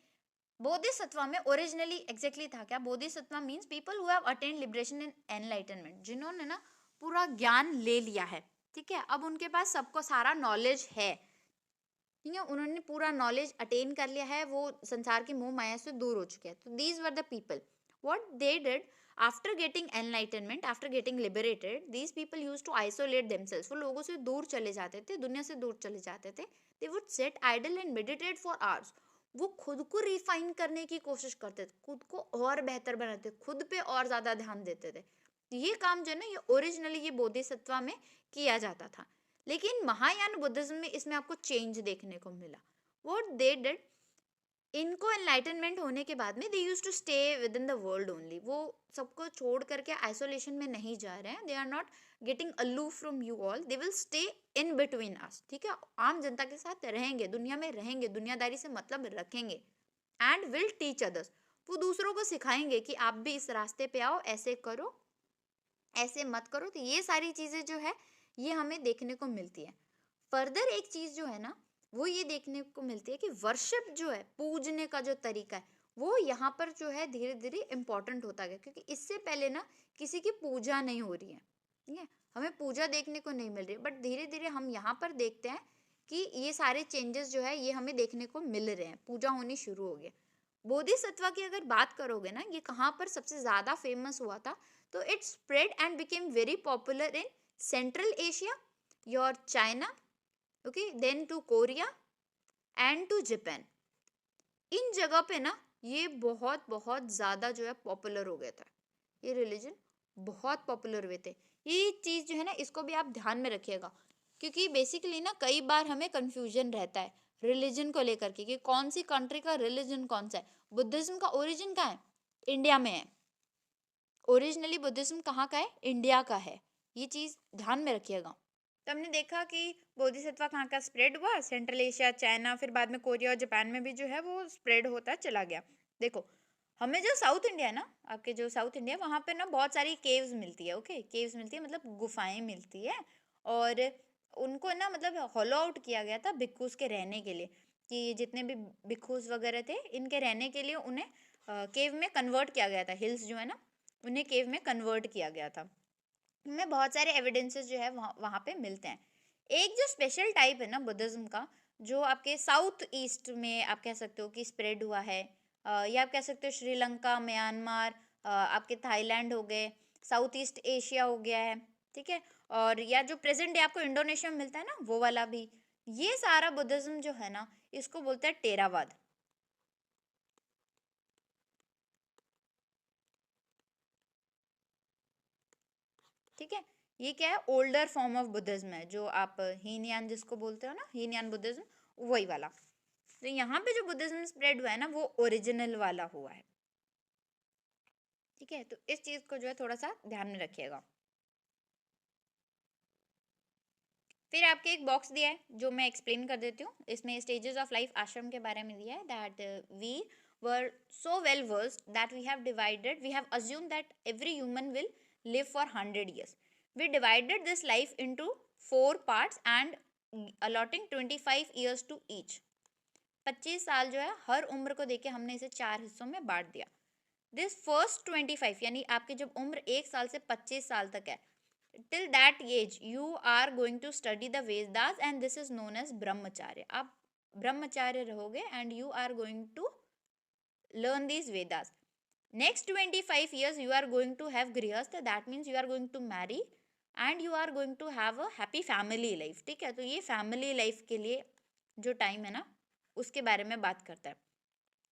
A: Bodhisattva में ओरिजिनली एग्जैक्टली था क्या? Bodhisattva means people who have attend liberation in enlightenment, जिन्होंने ना पूरा ज्ञान ले लिया है, ठीक है, अब उनके पास सबको सारा नॉलेज है, ठीक है, उन्होंने पूरा नॉलेज अटेन कर लिया है, वो संसार की मोह माया से दूर हो चुके हैं। तो these were the people, what they did after getting enlightenment, after getting liberated, these people used to isolate themselves, वो लोगों से दूर चले जाते थे, दुनिया से दूर चले जाते थे। They would sit idle and meditate for hours, वो खुद को रिफाइन करने की कोशिश करते थे, खुद को और बेहतर बनाते, खुद पे और ज्यादा ध्यान देते थे। ये काम जो है ना, ये ओरिजिनली ये बोधिसत्वा में किया जाता था। लेकिन महायान बुद्धिज्म में इसमें आपको चेंज देखने को मिला। व्हाट दे डिड, इनको एनलाइटनमेंट होने के बाद में they used to stay within the world only, वो सबको छोड़ करके आइसोलेशन में नहीं जा रहे हैं, they are not getting aloof from you all, they will stay in between us, ठीक है, आम जनता के साथ रहेंगे, दुनिया में रहेंगे, दुनियादारी से मतलब रखेंगे, एंड विल टीच अदर्स, वो दूसरों को सिखाएंगे कि आप भी इस रास्ते पे आओ, ऐसे करो, ऐसे मत करो। तो ये सारी चीजें जो है ये हमें देखने को मिलती है। फर्दर एक चीज जो है ना, वो ये देखने को मिलती है कि वर्शिप जो है, पूजने का जो तरीका है, वो यहाँ पर जो है धीरे धीरे इंपॉर्टेंट होता गया, क्योंकि इससे पहले ना किसी की पूजा नहीं हो रही है, ठीक है, हमें पूजा देखने को नहीं मिल रही, बट धीरे धीरे हम यहाँ पर देखते हैं कि ये सारे चेंजेस जो है ये हमें देखने को मिल रहे हैं, पूजा होनी शुरू हो गई। बोधिसत्वा की अगर बात करोगे ना, ये कहाँ पर सबसे ज्यादा फेमस हुआ था, तो it spread and became very popular in central Asia, your China, okay, then to Korea and to Japan. इन जगह पे ना ये बहुत बहुत ज्यादा जो है पॉपुलर हो गया था, ये रिलीजन बहुत पॉपुलर हुए थे। ये चीज जो है ना, इसको भी आप ध्यान में रखिएगा, क्योंकि बेसिकली ना कई बार हमें कंफ्यूजन रहता है रिलीजन को लेकर के कि कौन सी कंट्री का रिलीजन कौन सा है। बुद्धिज्म का ओरिजिन कहाँ है? इंडिया में है। ओरिजिनली बुद्धिज्म कहाँ का है? इंडिया का है। ये चीज ध्यान में रखिएगा। तो हमने देखा कि बोधिसत्वा कहाँ का स्प्रेड हुआ, सेंट्रल एशिया, चाइना, फिर बाद में कोरिया और जापान में भी जो है वो स्प्रेड होता चला गया। देखो, हमें जो साउथ इंडिया है ना, आपके जो साउथ इंडिया, वहाँ पे ना बहुत सारी केव्स मिलती है, ओके, केव्स मिलती है मतलब गुफाएं मिलती है, और उनको ना मतलब हॉलो आउट किया गया था भिक्षुस के रहने के लिए, कि जितने भी भिक्षुस वगैरह थे इनके रहने के लिए उन्हें केव में कन्वर्ट किया गया था, हिल्स जो है ना उन्हें केव में कन्वर्ट किया गया था। में बहुत सारे एविडेंसेस जो है वहाँ पे मिलते हैं। एक जो स्पेशल टाइप है ना बुद्धिज्म का, जो आपके साउथ ईस्ट में आप कह सकते हो कि स्प्रेड हुआ है, या आप कह सकते हो श्रीलंका, म्यांमार, आपके थाईलैंड हो गए, साउथ ईस्ट एशिया हो गया है, ठीक है, और या जो प्रेजेंट डे आपको इंडोनेशिया में मिलता है ना वो वाला भी, ये सारा बुद्धिज्म जो है ना इसको बोलते हैं टेरावाद, ठीक है। ये क्या है? ओल्डर फॉर्म ऑफ बुद्धिज्म है, जो आप हीनयान जिसको बोलते हो ना, हीनयान बुद्धिज्म, वही वाला। तो यहाँ पे जो बुद्धिज्म स्प्रेड हुआ है ना वो ओरिजिनल वाला हुआ है, ठीक है, तो इस चीज को जो है थोड़ा सा ध्यान में रखिएगा। फिर आपके एक बॉक्स दिया है जो मैं एक्सप्लेन कर देती हूँ, इसमें स्टेजेस ऑफ लाइफ आश्रम के बारे में दिया है, that we were so well versed that we have divided, we have assumed that every human will live for 100 years. We divided this life into 4 parts and allotting 25 years to each. 25 साल जो है हर उम्र को देके हमने इसे 4 हिस्सों में बांट दिया। दिस फर्स्ट 25 यानी आपकी जब उम्र 1 साल से 25 साल तक है, till that age you are going to study the Vedas and this is known as ब्रह्मचार्य। आप ब्रह्मचार्य रहोगे and you are going to learn these Vedas. Next 25 years you are going to have grihastha, that means you are going to marry and you are going to have a happy family life, ठीक है। तो ये family life के लिए जो टाइम है ना उसके बारे में बात करता है।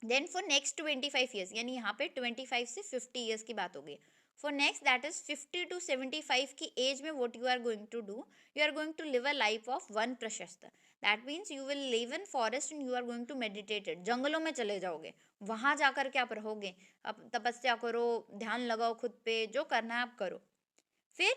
A: देन फॉर नेक्स्ट 25 ईयर्स, यानी यहाँ पे 25 से 50 ईयर्स की बात हो गई। For next that is 50 to 75 की एज में what you are going to do, you are going to live a life of Vanaprastha, that means you will live in forest and you are going to meditated, जंगलों में चले जाओगे, वहां जाकर के आप रहोगे, अब तपस्या करो, ध्यान लगाओ खुद पे, जो करना है आप करो। फिर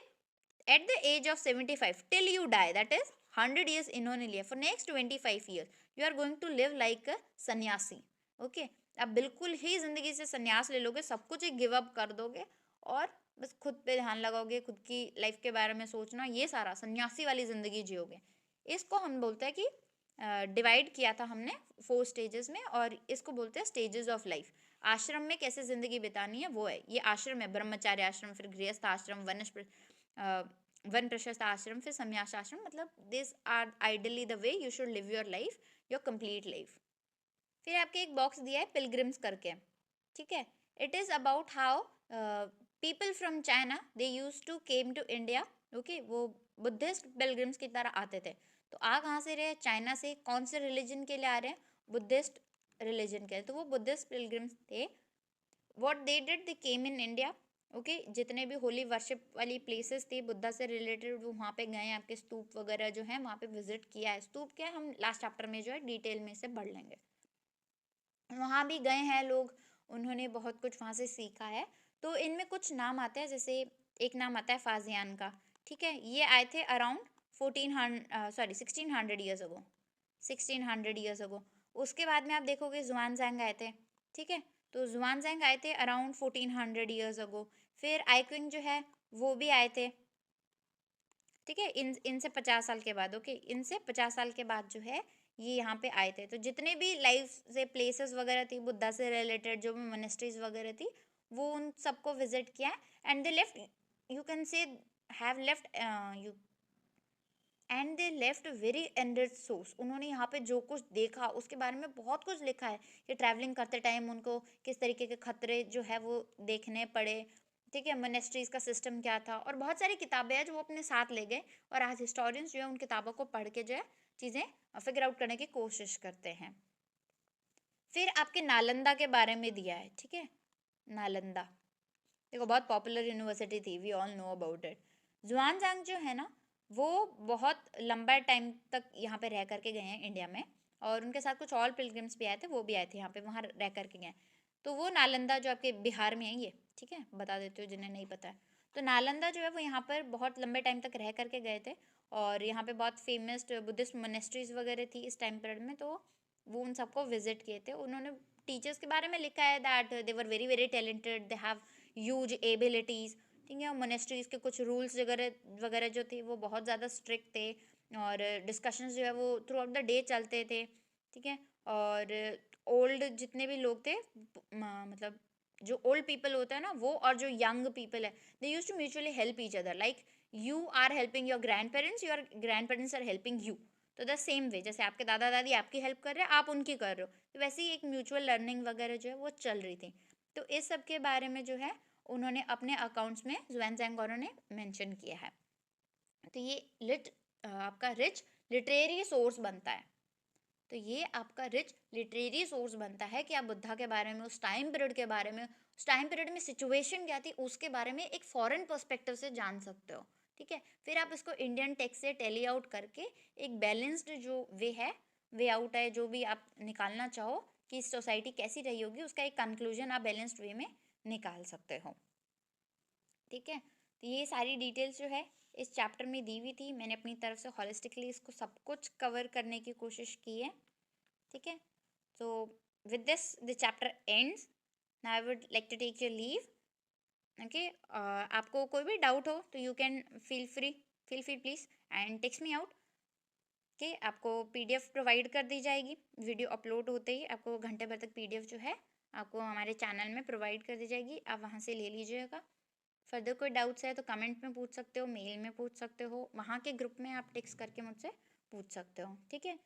A: at the age of 75 till you die, that is 100 years इन्होंने लिया, for next 25 years you are going to live like a sanyasi. Okay, आप बिल्कुल ही ज़िंदगी से संन्यास ले लोगे, सब कुछ ही गिव अप कर दोगे और बस खुद पे ध्यान लगाओगे, खुद की लाइफ के बारे में सोचना, ये सारा सन्यासी वाली ज़िंदगी जियोगे। इसको हम बोलते हैं कि डिवाइड किया था हमने 4 स्टेजेस में, और इसको बोलते हैं स्टेजेस ऑफ लाइफ। आश्रम में कैसे ज़िंदगी बितानी है वो है, ये आश्रम है, ब्रह्मचार्य आश्रम, फिर गृहस्थ आश्रम, वन प्रशस्त आश्रम, फिर संन्यास आश्रम। मतलब this are ideally the way you should live your life, your complete life. फिर आपके एक बॉक्स दिया है पिलग्रिम्स करके, ठीक है। It is about how people from China they use to came to India. Okay, वो बुद्धिस्ट पिलग्रिम्स की तरह आते थे। तो आ कहाँ से रहे? चाइना से। कौन से रिलीजन के लिए आ रहे हैं? बुद्धिस्ट रिलीजन के। तो वो बुद्धिस्ट पिलग्रिम्स थे। What they did, they came in India. Okay, जितने भी होली वर्शिप वाली प्लेसेस थी बुद्धा से रिलेटेड, वो वहाँ पे गए। आपके स्तूप वगैरह जो है वहाँ पे विजिट किया है। स्तूप क्या है, हम लास्ट चैप्टर में जो है डिटेल में से पढ़ लेंगे। वहाँ भी गए हैं लोग, उन्होंने बहुत कुछ वहाँ से सीखा है। तो इनमें कुछ नाम आते हैं, जैसे एक नाम आता है फाजियान का, ठीक है। ये आए थे around 1600 years ago, 1600 years ago. उसके बाद में आप देखोगे जुआनजैंग आए थे, ठीक है। तो जुआनजैंग आए थे अराउंड 1400 ईयर्स अगो। फिर आइक्विंग जो है वो भी आए थे, ठीक है। इनसे 50 साल के बाद, ओके, इनसे 50 साल के बाद जो है ये यहाँ पे आए थे। तो जितने भी लाइफ से प्लेसेस वगैरह थी बुद्धा से रिलेटेड, जो भी मोनेस्ट्रीज वगैरह थी, वो उन सबको विजिट किया and they left, you can say have left you and they left very ended source. उन्होंने यहाँ पे जो कुछ देखा उसके बारे में बहुत कुछ लिखा है कि ट्रैवलिंग करते टाइम उनको किस तरीके के खतरे जो है वो देखने पड़े, ठीक है। मोनेस्ट्रीज का सिस्टम क्या था, और बहुत सारी किताबें हैं जो वो अपने साथ ले गए, और आज हिस्टोरियंस जो है उन किताबों को पढ़ के जो है चीज़ें फिगर आउट करने की कोशिश करते हैं। फिर आपके नालंदा के बारे में दिया है, ठीक है। नालंदा देखो बहुत पॉपुलर यूनिवर्सिटी थी, we all know about it. Xuanzang जो है ना, वो बहुत लंबा टाइम तक यहाँ पे रह करके गए हैं इंडिया में, और उनके साथ कुछ और पिलग्रिम्स भी आए थे, वो भी आए थे यहाँ पे, वहाँ रह करके गए। तो वो नालंदा जो आपके बिहार में है ये, ठीक है, बता देते हो जिन्हें नहीं पता है। तो नालंदा जो है वो यहाँ पर बहुत लंबे टाइम तक रह करके गए थे, और यहाँ पे बहुत फेमस बुद्धिस्ट मोनेस्ट्रीज वगैरह थी इस टाइम पीरियड में। तो वो उन सबको विजिट किए थे। उन्होंने टीचर्स के बारे में लिखा है that they were very very talented, they have huge abilities, ठीक है। मोनेस्ट्रीज के कुछ रूल्स वगैरह वगैरह जो थे वो बहुत ज़्यादा स्ट्रिक्ट थे, और डिस्कशंस जो है वो थ्रू आउट द डे चलते थे, ठीक है। और ओल्ड जितने भी लोग थे, मतलब जो ओल्ड पीपल होता है ना वो, और जो यंग पीपल है, they use to mutually help each other, like you are helping your grandparents, your grandparents are helping you. तो द सेम वे, जैसे आपके दादा दादी आपकी हेल्प कर रहे हैं, आप उनकी कर रहे हो, तो वैसे ही एक म्यूचुअल लर्निंग वगैरह जो है वो चल रही थी। तो इस सब के बारे में जो है उन्होंने अपने अकाउंट्स में जुआनजांग ने मेंशन किया है। तो ये आपका रिच लिटरेरी सोर्स बनता है। तो ये आपका रिच लिटरेरी सोर्स बनता है कि आप बुद्धा के बारे में, उस टाइम पीरियड के बारे में, उस टाइम पीरियड में सिचुएशन क्या थी उसके बारे में एक फॉरेन पर्सपेक्टिव से जान सकते हो, ठीक है। फिर आप इसको इंडियन टेक्स्ट से टेली आउट करके एक बैलेंस्ड जो वे है, वे आउट है, जो भी आप निकालना चाहो कि सोसाइटी कैसी रही होगी, उसका एक कंक्लूजन आप बैलेंस्ड वे में निकाल सकते हो, ठीक है। तो ये सारी डिटेल्स जो है इस चैप्टर में दी हुई थी। मैंने अपनी तरफ से हॉलिस्टिकली इसको सब कुछ कवर करने की कोशिश की है, ठीक है। So with this the chapter ends. Now I would like to take your leave. Okay, आपको कोई भी डाउट हो तो you can feel free please and text me out. Okay, आपको पीडीएफ प्रोवाइड कर दी जाएगी, वीडियो अपलोड होते ही आपको घंटे भर तक पीडीएफ जो है आपको हमारे चैनल में प्रोवाइड कर दी जाएगी, आप वहाँ से ले लीजिएगा। फर्दर कोई डाउट्स है तो कमेंट में पूछ सकते हो, मेल में पूछ सकते हो, वहाँ के ग्रुप में आप टेक्स्ट करके मुझसे पूछ सकते हो, ठीक है।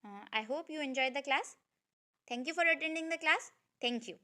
A: I hope you enjoyed the class. Thank you for attending the class. Thank you.